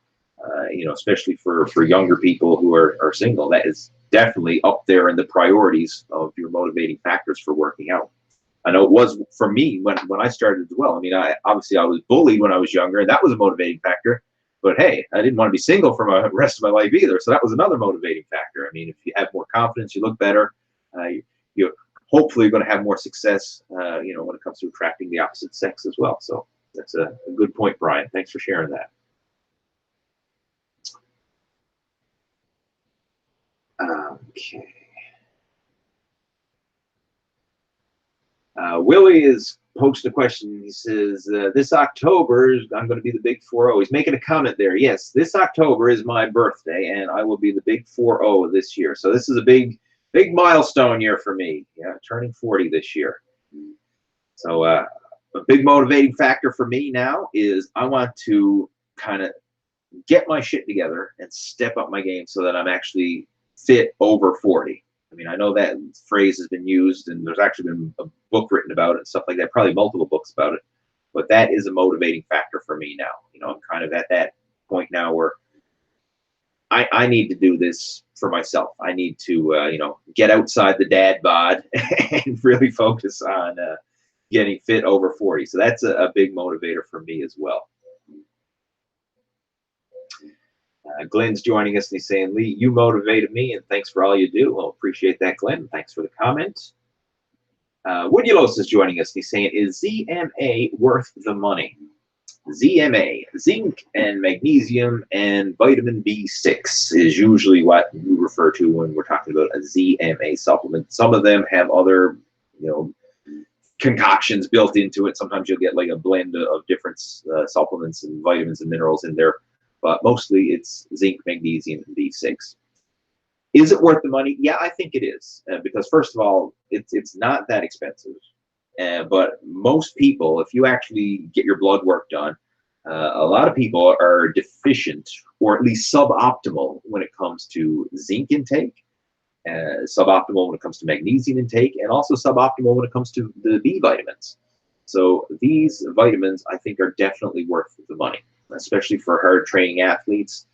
you know, especially for younger people who are single, that is definitely up there in the priorities of your motivating factors for working out. I know it was for me when I started as well. I mean, obviously I was bullied when I was younger, and that was a motivating factor. But hey, I didn't want to be single for the rest of my life either. So that was another motivating factor. I mean, if you have more confidence, you look better, you're hopefully going to have more success, you know, when it comes to attracting the opposite sex as well. So that's a good point, Brian. Thanks for sharing that. Okay. Willie is posted a question. He says, this October, I'm going to be the big 4-0. He's making a comment there. Yes, this October is my birthday, and I will be the big 4-0 this year. So this is a big milestone year for me. Yeah, turning 40 this year. So a big motivating factor for me now is I want to kind of get my shit together and step up my game so that I'm actually fit over 40. I mean, I know that phrase has been used, and there's actually been a book written about it and stuff like that, probably multiple books about it, but that is a motivating factor for me now. You know, I'm kind of at that point now where I need to do this for myself. I need to, you know, get outside the dad bod and really focus on getting fit over 40. So that's a big motivator for me as well. Glenn's joining us and he's saying, Lee, you motivated me and thanks for all you do. Well, appreciate that, Glenn. Thanks for the comment. Woodulos is joining us and he's saying, is ZMA worth the money? ZMA, zinc and magnesium and vitamin B6 is usually what we refer to when we're talking about a ZMA supplement. Some of them have other, you know, concoctions built into it. Sometimes you'll get like a blend of different supplements and vitamins and minerals in there, but mostly it's zinc, magnesium, and B6. Is it worth the money? Yeah, I think it is, because first of all, it's not that expensive. But most people, if you actually get your blood work done, a lot of people are deficient or at least suboptimal when it comes to zinc intake, suboptimal when it comes to magnesium intake, and also suboptimal when it comes to the B vitamins. So these vitamins, I think, are definitely worth the money, especially for hard training athletes.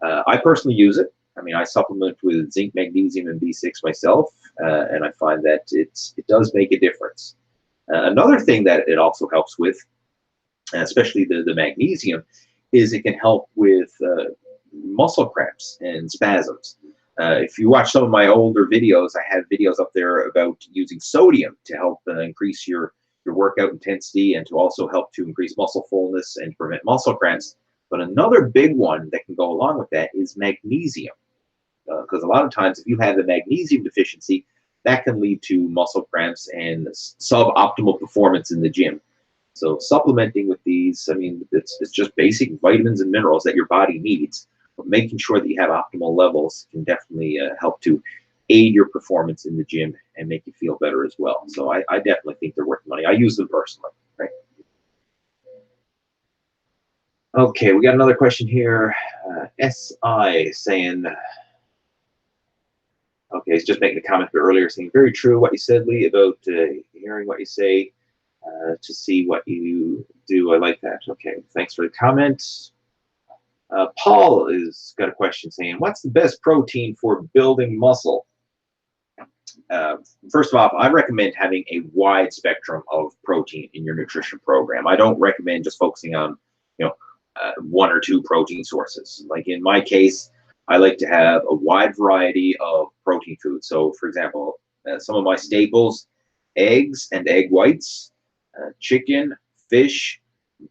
I personally use it. I mean, I supplement with zinc, magnesium, and B6 myself, and I find that it does make a difference. Another thing that it also helps with, especially the magnesium, is it can help with muscle cramps and spasms. If you watch some of my older videos, I have videos up there about using sodium to help increase your workout intensity and to also help to increase muscle fullness and prevent muscle cramps. But another big one that can go along with that is magnesium. Because a lot of times if you have a magnesium deficiency, that can lead to muscle cramps and suboptimal performance in the gym. So supplementing with these, I mean, it's just basic vitamins and minerals that your body needs. But making sure that you have optimal levels can definitely help to aid your performance in the gym and make you feel better as well. So I definitely think they're worth money. I use them personally. Right? Okay, we got another question here. SI saying, okay, he's just making a comment earlier saying, very true what you said, Lee, about hearing what you say to see what you do. I like that. Okay, thanks for the comment. Paul has got a question saying, what's the best protein for building muscle? First of all, I recommend having a wide spectrum of protein in your nutrition program. I don't recommend just focusing on, one or two protein sources. Like in my case, I like to have a wide variety of protein foods. So, for example, some of my staples: eggs and egg whites, chicken, fish,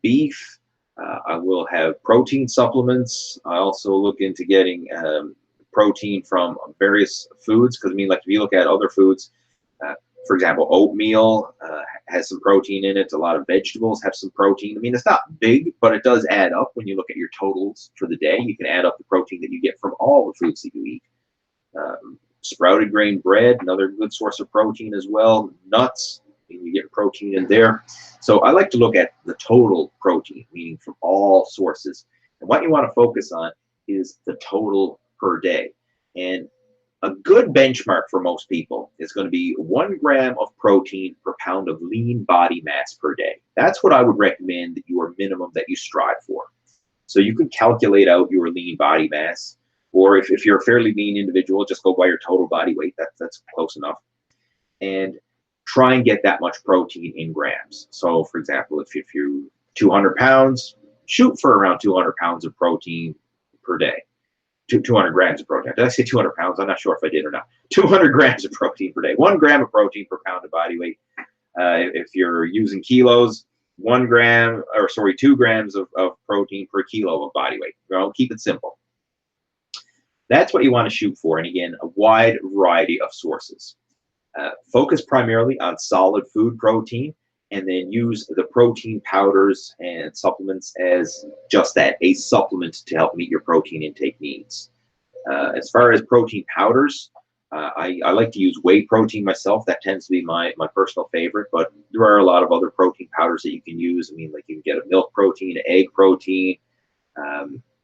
beef. I will have protein supplements. I also look into getting protein from various foods, because I mean, like if you look at other foods, for example, oatmeal has some protein in it. A lot of vegetables have some protein. I mean, it's not big, but it does add up when you look at your totals for the day. You can add up the protein that you get from all the foods that you eat. Sprouted grain bread, another good source of protein as well. Nuts, you get protein in there. So I like to look at the total protein, meaning from all sources. And what you want to focus on is the total per day. And a good benchmark for most people is going to be 1 gram of protein per pound of lean body mass per day. That's what I would recommend, your minimum that you strive for. So you can calculate out your lean body mass, or if you're a fairly lean individual, just go by your total body weight. That's close enough. And try and get that much protein in grams. So for example, if you're 200 pounds, shoot for around 200 pounds of protein per day. 200 grams of protein. Did I say 200 pounds? I'm not sure if I did or not. 200 grams of protein per day. 1 gram of protein per pound of body weight. If you're using kilos, 2 grams of protein per kilo of body weight. Keep it simple. That's what you want to shoot for. And again, a wide variety of sources. Focus primarily on solid food protein, and then use the protein powders and supplements as just that, a supplement to help meet your protein intake needs. As far as protein powders, I like to use whey protein myself. That tends to be my personal favorite, but there are a lot of other protein powders that you can use. I mean, like you can get a milk protein, egg protein.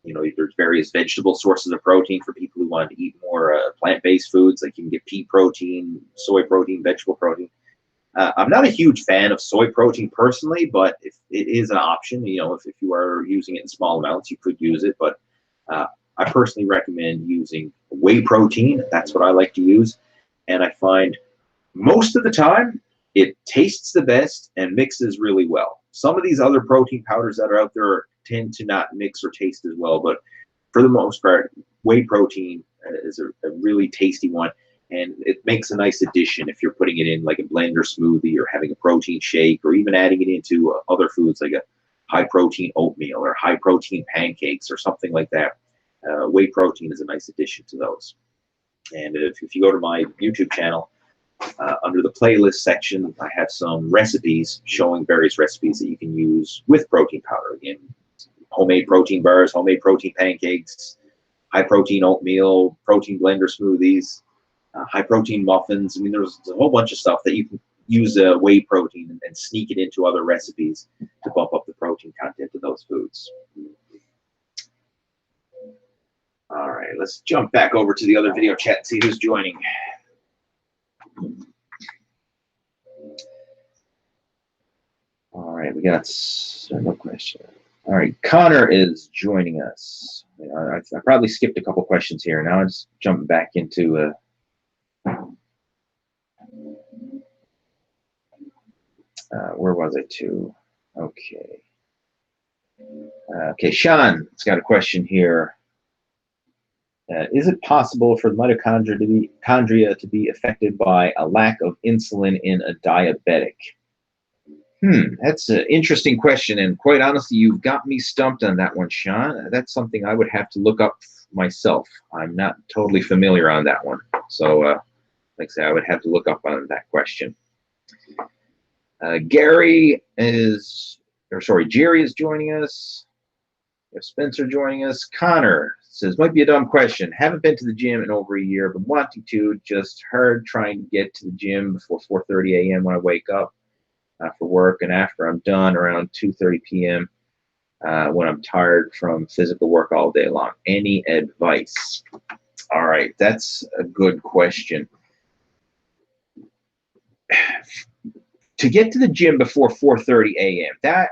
There's various vegetable sources of protein for people who want to eat more plant-based foods. Like you can get pea protein, soy protein, vegetable protein. I'm not a huge fan of soy protein personally, but if it is an option, if you are using it in small amounts, you could use it. But I personally recommend using whey protein. That's what I like to use. And I find most of the time it tastes the best and mixes really well. Some of these other protein powders that are out there tend to not mix or taste as well. But for the most part, whey protein is a really tasty one. And it makes a nice addition if you're putting it in like a blender smoothie or having a protein shake, or even adding it into other foods like a high protein oatmeal or high protein pancakes or something like that. Whey protein is a nice addition to those. And if you go to my YouTube channel, Under the playlist section, I have some recipes showing various recipes that you can use with protein powder. Again, homemade protein bars, homemade protein pancakes, high protein oatmeal, protein blender smoothies, high protein muffins. I mean, there's a whole bunch of stuff that you can use whey protein and sneak it into other recipes to bump up the protein content of those foods. All right, let's jump back over to the other video chat and see who's joining. All right, we got no question. All right, Connor is joining us. I probably skipped a couple questions here. Now I'm just jumping back into where was I to? Okay. Okay, Sean's got a question here. Is it possible for the mitochondria to be affected by a lack of insulin in a diabetic? That's an interesting question, and quite honestly, you've got me stumped on that one, Sean. That's something I would have to look up myself. I'm not totally familiar on that one. So, like I say, I would have to look up on that question. Jerry is joining us. We have Spencer joining us. Connor says, might be a dumb question. Haven't been to the gym in over a year, but wanting to. Just hard trying to get to the gym before 4:30 a.m. when I wake up for work, and after I'm done around 2:30 p.m. When I'm tired from physical work all day long. Any advice? All right, that's a good question. To get to the gym before 4:30 a.m., that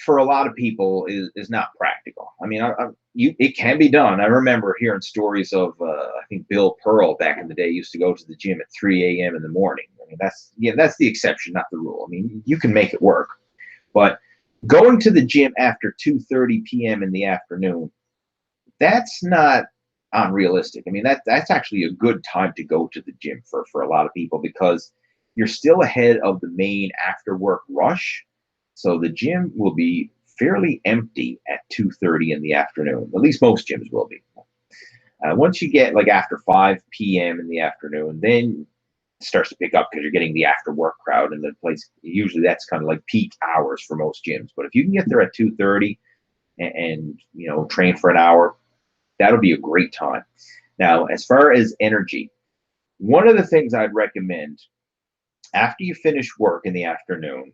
for a lot of people is not practical. I mean, it can be done. I remember hearing stories of I think Bill Pearl back in the day used to go to the gym at 3 a.m. in the morning. I mean, that's the exception, not the rule. I mean, you can make it work, but going to the gym after 2:30 p.m. in the afternoon, that's not unrealistic. I mean, that's actually a good time to go to the gym for a lot of people, because you're still ahead of the main after work rush. So the gym will be fairly empty at 2:30 in the afternoon. At least most gyms will be. Once you get like after 5 p.m. in the afternoon, then it starts to pick up because you're getting the after work crowd in the place. Usually that's kind of like peak hours for most gyms. But if you can get there at 2:30 and you know, train for an hour, that'll be a great time. Now, as far as energy, one of the things I'd recommend after you finish work in the afternoon,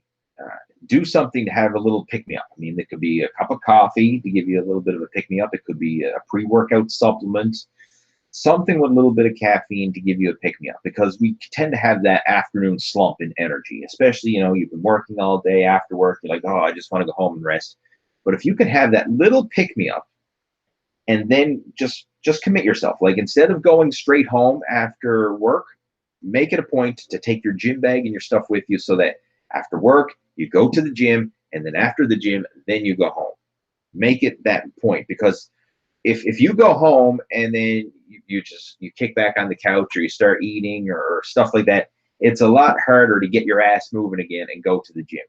do something to have a little pick-me-up. I mean, it could be a cup of coffee to give you a little bit of a pick-me-up. It could be a pre-workout supplement, something with a little bit of caffeine to give you a pick-me-up, because we tend to have that afternoon slump in energy, especially, you know, you've been working all day after work. You're like, oh, I just want to go home and rest. But if you can have that little pick-me-up and then just commit yourself, like instead of going straight home after work, make it a point to take your gym bag and your stuff with you, so that after work, you go to the gym, and then after the gym, then you go home. Make it that point, because if you go home and then you kick back on the couch, or you start eating or stuff like that, it's a lot harder to get your ass moving again and go to the gym.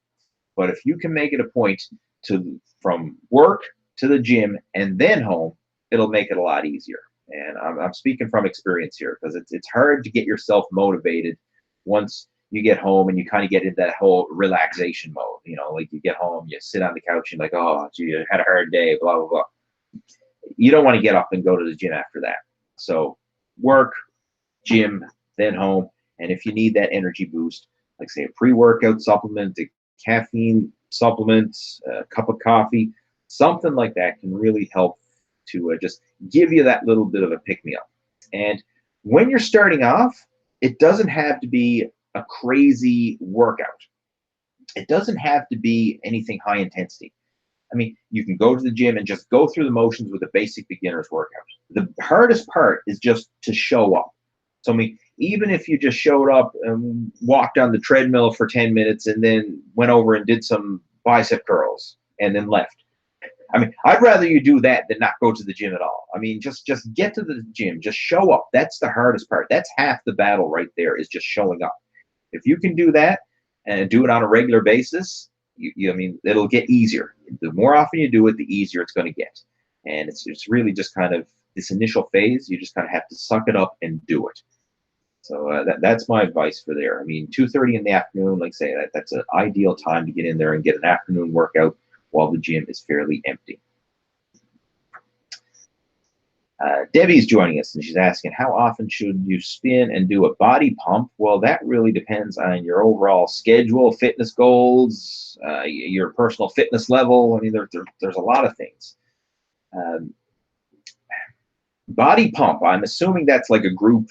But if you can make it a point from work to the gym and then home, it'll make it a lot easier. And I'm speaking from experience here, because it's hard to get yourself motivated once you get home and you kind of get into that whole relaxation mode. You know, like you get home, you sit on the couch, and like, oh, gee, I had a hard day, blah, blah, blah. You don't want to get up and go to the gym after that. So work, gym, then home. And if you need that energy boost, like say a pre-workout supplement, a caffeine supplement, a cup of coffee, something like that can really help to just give you that little bit of a pick-me-up. And when you're starting off, it doesn't have to be a crazy workout. It doesn't have to be anything high intensity. I mean, you can go to the gym and just go through the motions with a basic beginner's workout. The hardest part is just to show up. So, I mean, even if you just showed up and walked on the treadmill for 10 minutes and then went over and did some bicep curls and then left. I mean, I'd rather you do that than not go to the gym at all. I mean, just get to the gym, just show up. That's the hardest part. That's half the battle right there, is just showing up. If you can do that and do it on a regular basis, I mean, it'll get easier. The more often you do it, the easier it's going to get. And it's really just kind of this initial phase. You just kind of have to suck it up and do it. So that's my advice for there. I mean, 2:30 in the afternoon, like I say, that's an ideal time to get in there and get an afternoon workout while the gym is fairly empty. Debbie's joining us, and she's asking, how often should you spin and do a body pump? Well, that really depends on your overall schedule, fitness goals, your personal fitness level. I mean, there's a lot of things. Body pump, I'm assuming that's like a group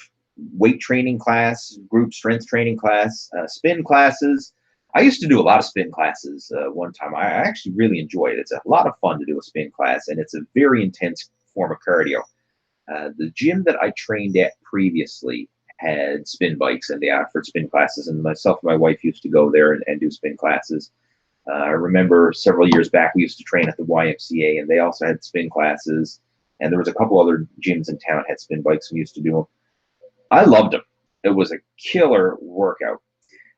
weight training class, group strength training class, spin classes. I used to do a lot of spin classes one time. I actually really enjoy it. It's a lot of fun to do a spin class, and it's a very intense form of cardio. The gym that I trained at previously had spin bikes, and they offered spin classes, and myself and my wife used to go there and do spin classes. I remember several years back we used to train at the YMCA, and they also had spin classes, and there was a couple other gyms in town that had spin bikes, and we used to do them. I loved them. It was a killer workout.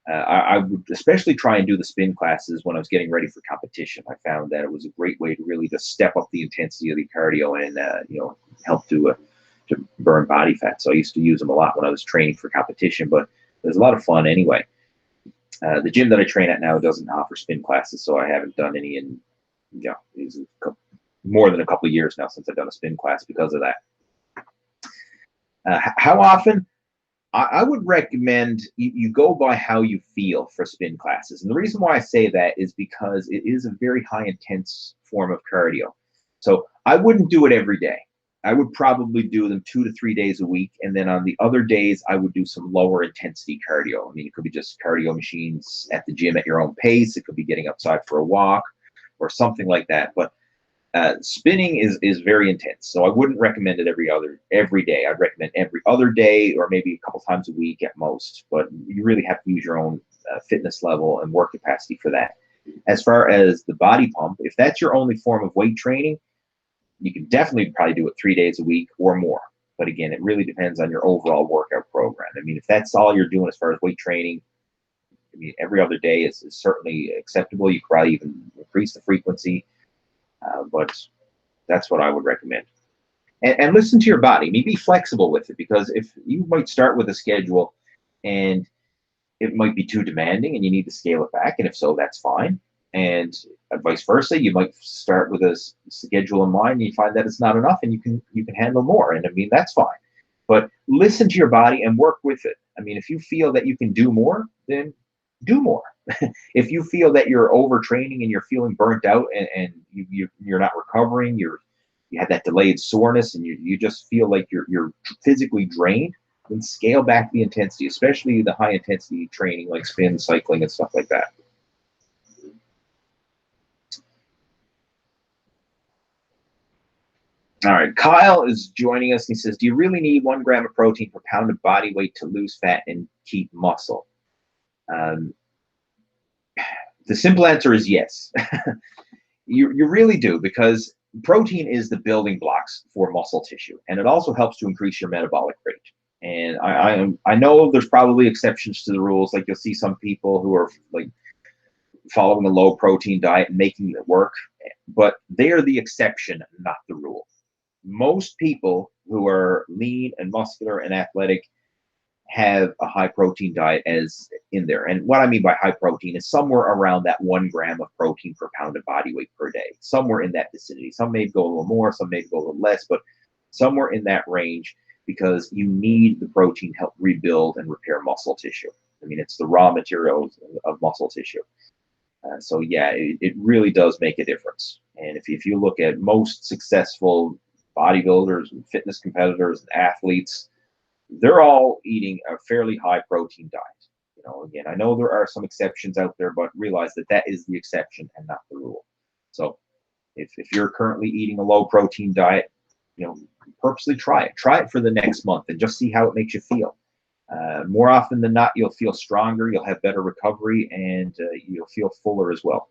I would especially try and do the spin classes when I was getting ready for competition. I found that it was a great way to really just step up the intensity of the cardio and help to burn body fat. So I used to use them a lot when I was training for competition, but it was a lot of fun anyway. The gym that I train at now doesn't offer spin classes, so I haven't done any in more than a couple of years now since I've done a spin class because of that. How often? I would recommend you go by how you feel for spin classes. And the reason why I say that is because it is a very high intense form of cardio. So I wouldn't do it every day. I would probably do them 2 to 3 days a week. And then on the other days, I would do some lower intensity cardio. I mean, it could be just cardio machines at the gym at your own pace. It could be getting outside for a walk or something like that. But spinning is very intense, so I wouldn't recommend it every day. I'd recommend every other day or maybe a couple times a week at most, but you really have to use your own fitness level and work capacity for that. As far as the body pump, if that's your only form of weight training, you can definitely probably do it 3 days a week or more. But again, it really depends on your overall workout program. I mean, if that's all you're doing as far as weight training, I mean, every other day is certainly acceptable. You could probably even increase the frequency. But that's what I would recommend. And listen to your body. I mean, be flexible with it, because if you might start with a schedule and it might be too demanding and you need to scale it back, and if so, that's fine. And vice versa, you might start with a schedule in mind and you find that it's not enough and you can handle more. And I mean, that's fine. But listen to your body and work with it. I mean, if you feel that you can do more, then do more. If you feel that you're overtraining and you're feeling burnt out and you're not recovering, you have that delayed soreness and you just feel like you're physically drained, then scale back the intensity, especially the high intensity training like spin, cycling, and stuff like that. All right, Kyle is joining us. He says, do you really need 1 gram of protein per pound of body weight to lose fat and keep muscle? The simple answer is yes. You really do, because protein is the building blocks for muscle tissue, and it also helps to increase your metabolic rate. And I know there's probably exceptions to the rules. Like, you'll see some people who are like following a low protein diet and making it work, but they are the exception, not the rule. Most people who are lean and muscular and athletic have a high protein diet as in there. And what I mean by high protein is somewhere around that 1 gram of protein per pound of body weight per day, somewhere in that vicinity. Some may go a little more, some may go a little less, but somewhere in that range, because you need the protein to help rebuild and repair muscle tissue. I mean, it's the raw materials of muscle tissue. So yeah, it really does make a difference. And if you look at most successful bodybuilders and fitness competitors and athletes, they're all eating a fairly high protein diet. You know, again, I know there are some exceptions out there, but realize that that is the exception and not the rule. So if you're currently eating a low protein diet, you know, purposely try it. Try it for the next month and just see how it makes you feel. More often than not, you'll feel stronger, you'll have better recovery, and you'll feel fuller as well.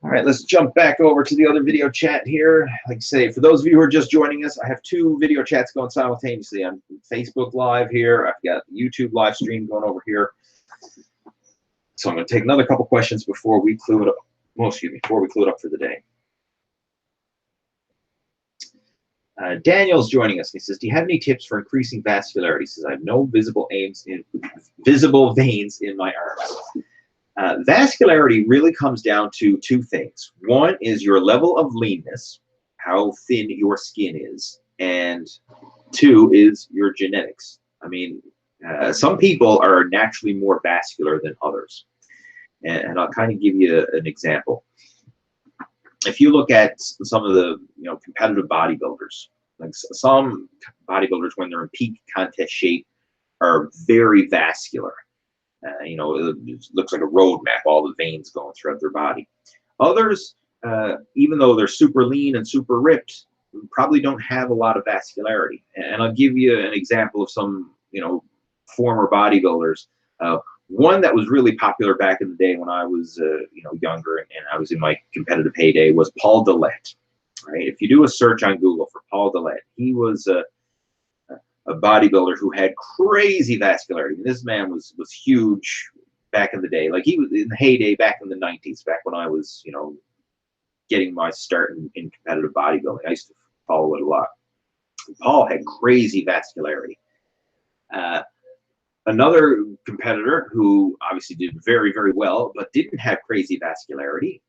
All right, let's jump back over to the other video chat here. Like I say, for those of you who are just joining us, I have 2 video chats going simultaneously on Facebook Live here. I've got YouTube live stream going over here. So I'm going to take another couple questions before we conclude up. Well, excuse me, before we conclude up for the day. Daniel's joining us. He says, do you have any tips for increasing vascularity? He says, I have no visible veins in my arms. Vascularity really comes down to two things. One is your level of leanness, how thin your skin is, and two is your genetics. I mean, some people are naturally more vascular than others. And I'll kind of give you an example. If you look at some of the competitive bodybuilders, like some bodybuilders when they're in peak contest shape are very vascular. It looks like a road map, all the veins going throughout their body. Others, even though they're super lean and super ripped, probably don't have a lot of vascularity. And I'll give you an example of some former bodybuilders. One that was really popular back in the day when I was younger and I was in my competitive heyday was Paul Dillette. Right? If you do a search on Google for Paul Dillette, he was a bodybuilder who had crazy vascularity. I mean, this man was huge back in the day. Like he was in the heyday back in the 90s, back when I was getting my start in competitive bodybuilding. I used to follow it a lot. Paul had crazy vascularity. Another competitor who obviously did very, very well, but didn't have crazy vascularity,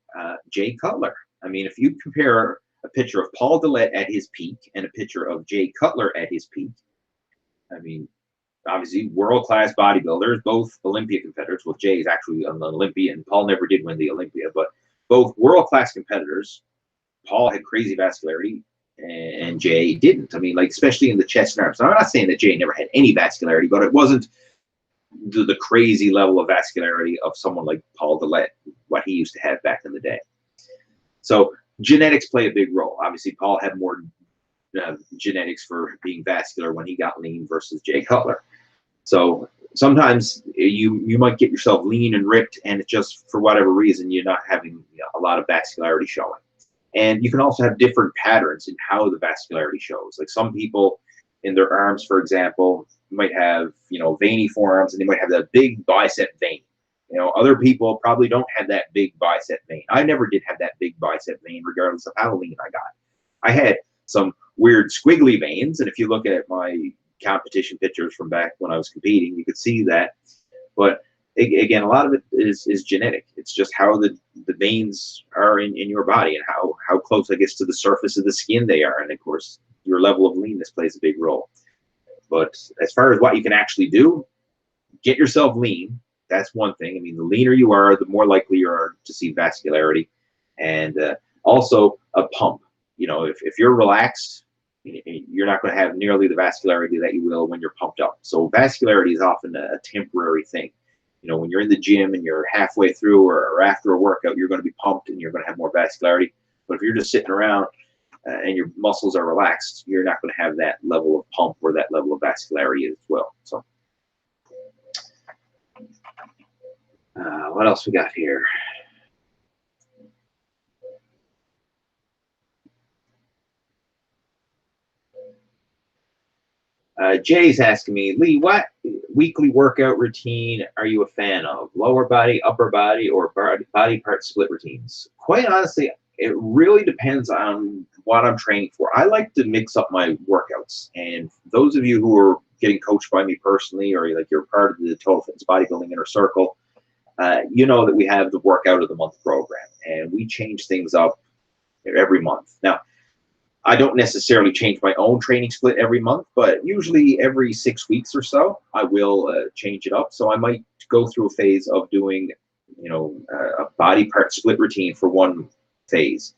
Jay Cutler. I mean, if you compare a picture of Paul Dillette at his peak and a picture of Jay Cutler at his peak, I mean, obviously world-class bodybuilders, both Olympia competitors. Well, Jay is actually an Olympian. Paul never did win the Olympia, but both world-class competitors. Paul had crazy vascularity and Jay didn't. I mean, like, especially in the chest and arms. Now, I'm not saying that Jay never had any vascularity, but it wasn't the crazy level of vascularity of someone like Paul Dillette, what he used to have back in the day. So genetics play a big role. Obviously, Paul had more genetics for being vascular when he got lean versus Jay Cutler. So sometimes you might get yourself lean and ripped, and it's just for whatever reason you're not having a lot of vascularity showing. And you can also have different patterns in how the vascularity shows. Like some people in their arms, for example, might have veiny forearms, and they might have that big bicep vein. Other people probably don't have that big bicep vein. I never did have that big bicep vein, regardless of how lean I got. I had some weird squiggly veins, and if you look at my competition pictures from back when I was competing, you could see that. But again, a lot of it is genetic. It's just how the veins are in your body and how close, I guess, to the surface of the skin they are. And of course, your level of leanness plays a big role. But as far as what you can actually do, get yourself lean. That's one thing. I mean, the leaner you are, the more likely you are to see vascularity. And also a pump. If you're relaxed, you're not going to have nearly the vascularity that you will when you're pumped up. So vascularity is often a temporary thing. When you're in the gym and you're halfway through or after a workout, you're going to be pumped and you're going to have more vascularity. But if you're just sitting around and your muscles are relaxed, you're not going to have that level of pump or that level of vascularity as well. So what else we got here? Jay's asking me, Lee, what weekly workout routine are you a fan of? Lower body, upper body, or body part split routines? Quite honestly, it really depends on what I'm training for. I like to mix up my workouts. And those of you who are getting coached by me personally, or like you're part of the Total Fitness Bodybuilding Inner Circle, you know that we have the Workout of the Month program. And we change things up every month. Now, I don't necessarily change my own training split every month, but usually every 6 weeks or so, I will change it up. So I might go through a phase of doing, a body part split routine for one phase.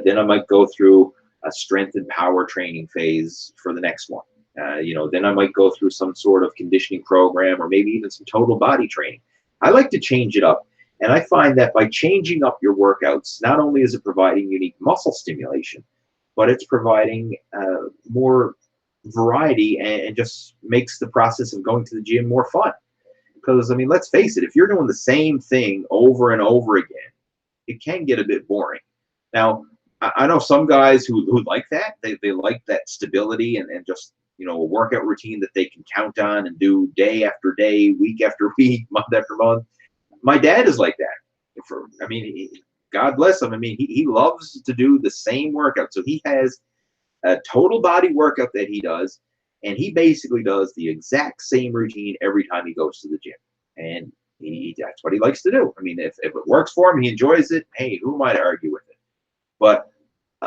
Then I might go through a strength and power training phase for the next one. Then I might go through some sort of conditioning program or maybe even some total body training. I like to change it up. And I find that by changing up your workouts, not only is it providing unique muscle stimulation, but it's providing more variety and just makes the process of going to the gym more fun. Because, I mean, let's face it, if you're doing the same thing over and over again, it can get a bit boring. Now, I know some guys who like that. They like that stability and just, a workout routine that they can count on and do day after day, week after week, month after month. My dad is like that. God bless him. I mean, he loves to do the same workout. So he has a total body workout that he does, and he basically does the exact same routine every time he goes to the gym. And that's what he likes to do. I mean, if it works for him, he enjoys it. Hey, who am I to argue with it? But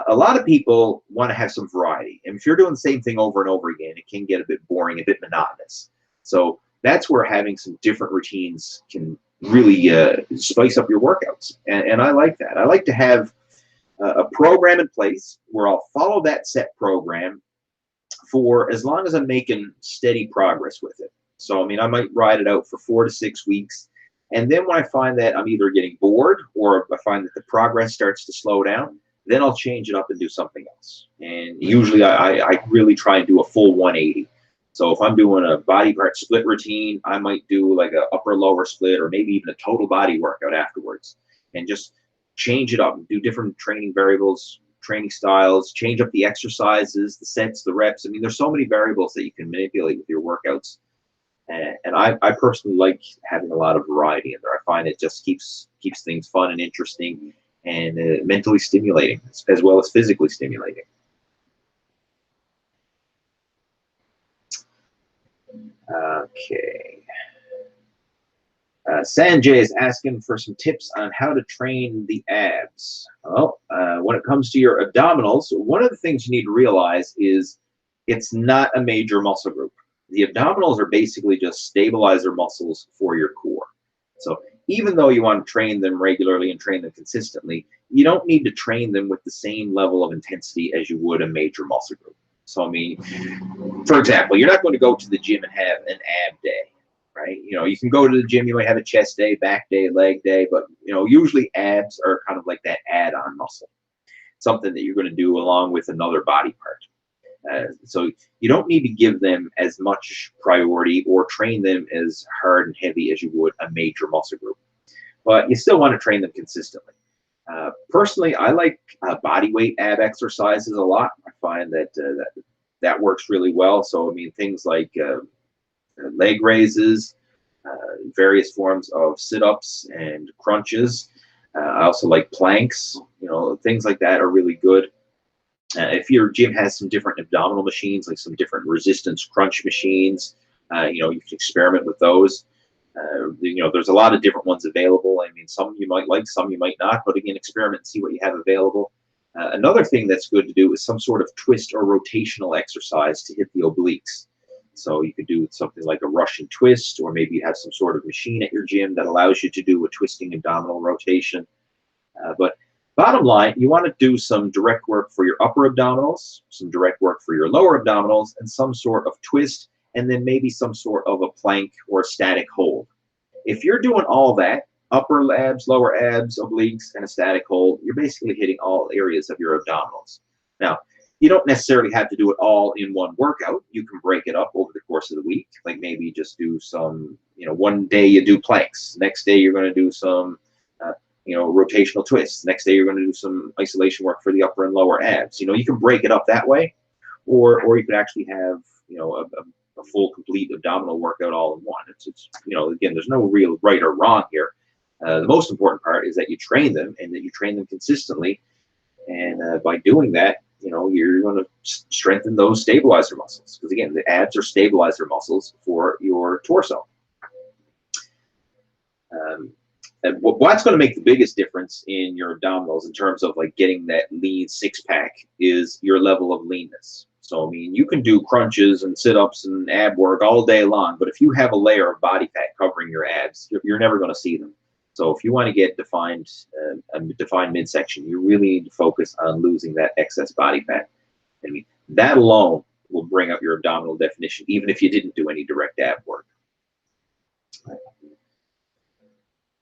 a lot of people want to have some variety. And if you're doing the same thing over and over again, it can get a bit boring, a bit monotonous. So that's where having some different routines can really spice up your workouts. And I like that. I like to have a program in place where I'll follow that set program for as long as I'm making steady progress with it. So, I mean, I might ride it out for 4 to 6 weeks. And then when I find that I'm either getting bored or I find that the progress starts to slow down, then I'll change it up and do something else. And usually I really try and do a full 180. So if I'm doing a body part split routine, I might do like a upper lower split or maybe even a total body workout afterwards, and just change it up, do different training variables, training styles, change up the exercises, the sets, the reps. I mean, there's so many variables that you can manipulate with your workouts. And I personally like having a lot of variety in there. I find it just keeps things fun and interesting and mentally stimulating as well as physically stimulating. Okay. Sanjay is asking for some tips on how to train the abs. Well, when it comes to your abdominals, one of the things you need to realize is it's not a major muscle group. The abdominals are basically just stabilizer muscles for your core. So even though you want to train them regularly and train them consistently, you don't need to train them with the same level of intensity as you would a major muscle group. So, I mean, for example, you're not going to go to the gym and have an ab day, right? You know, you can go to the gym, you might have a chest day, back day, leg day, but, you know, usually abs are kind of like that add-on muscle, something that you're going to do along with another body part. So you don't need to give them as much priority or train them as hard and heavy as you would a major muscle group. But you still want to train them consistently. Personally, I like body weight ab exercises a lot. I find that that works really well. So, I mean, things like leg raises, various forms of sit-ups and crunches. I also like planks. You know, things like that are really good. If your gym has some different abdominal machines, like some different resistance crunch machines, you know, you can experiment with those. You know, there's a lot of different ones available. I mean, some you might like, some you might not, but again, experiment and see what you have available. Another thing that's good to do is some sort of twist or rotational exercise to hit the obliques. So you could do something like a Russian twist, or maybe you have some sort of machine at your gym that allows you to do a twisting abdominal rotation. But bottom line, you want to do some direct work for your upper abdominals, some direct work for your lower abdominals, and some sort of twist, and then maybe some sort of a plank or static hold. If you're doing all that, upper abs, lower abs, obliques, and a static hold, you're basically hitting all areas of your abdominals. Now, you don't necessarily have to do it all in one workout. You can break it up over the course of the week. Like maybe just do some, you know, one day you do planks. Next day you're going to do some, you know, rotational twists. Next day you're going to do some isolation work for the upper and lower abs. You know, you can break it up that way, or you could actually have, you know, a full complete abdominal workout all in one. It's you know, again, there's no real right or wrong here. The most important part is that you train them and that you train them consistently. And by doing that, you know, you're going to strengthen those stabilizer muscles, because again, the abs are stabilizer muscles for your torso. And what's going to make the biggest difference in your abdominals in terms of like getting that lean six-pack is your level of leanness. So, I mean, you can do crunches and sit-ups and ab work all day long, but if you have a layer of body fat covering your abs, you're never going to see them. So if you want to get a defined midsection, you really need to focus on losing that excess body fat. I mean, that alone will bring up your abdominal definition, even if you didn't do any direct ab work.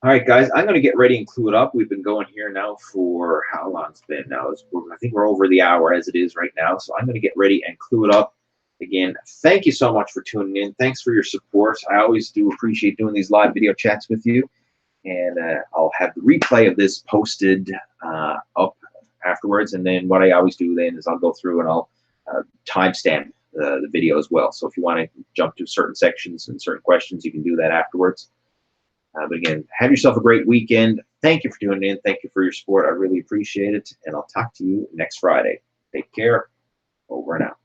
All right, guys, I'm going to get ready and clue it up. We've been going here now for how long it's been now? I think we're over the hour as it is right now. So I'm going to get ready and clue it up. Again, thank you so much for tuning in. Thanks for your support. I always do appreciate doing these live video chats with you. And I'll have the replay of this posted up afterwards. And then what I always do then is I'll go through and I'll timestamp the video as well. So if you want to jump to certain sections and certain questions, you can do that afterwards. But again, have yourself a great weekend. Thank you for tuning in. Thank you for your support. I really appreciate it. And I'll talk to you next Friday. Take care. Over and out.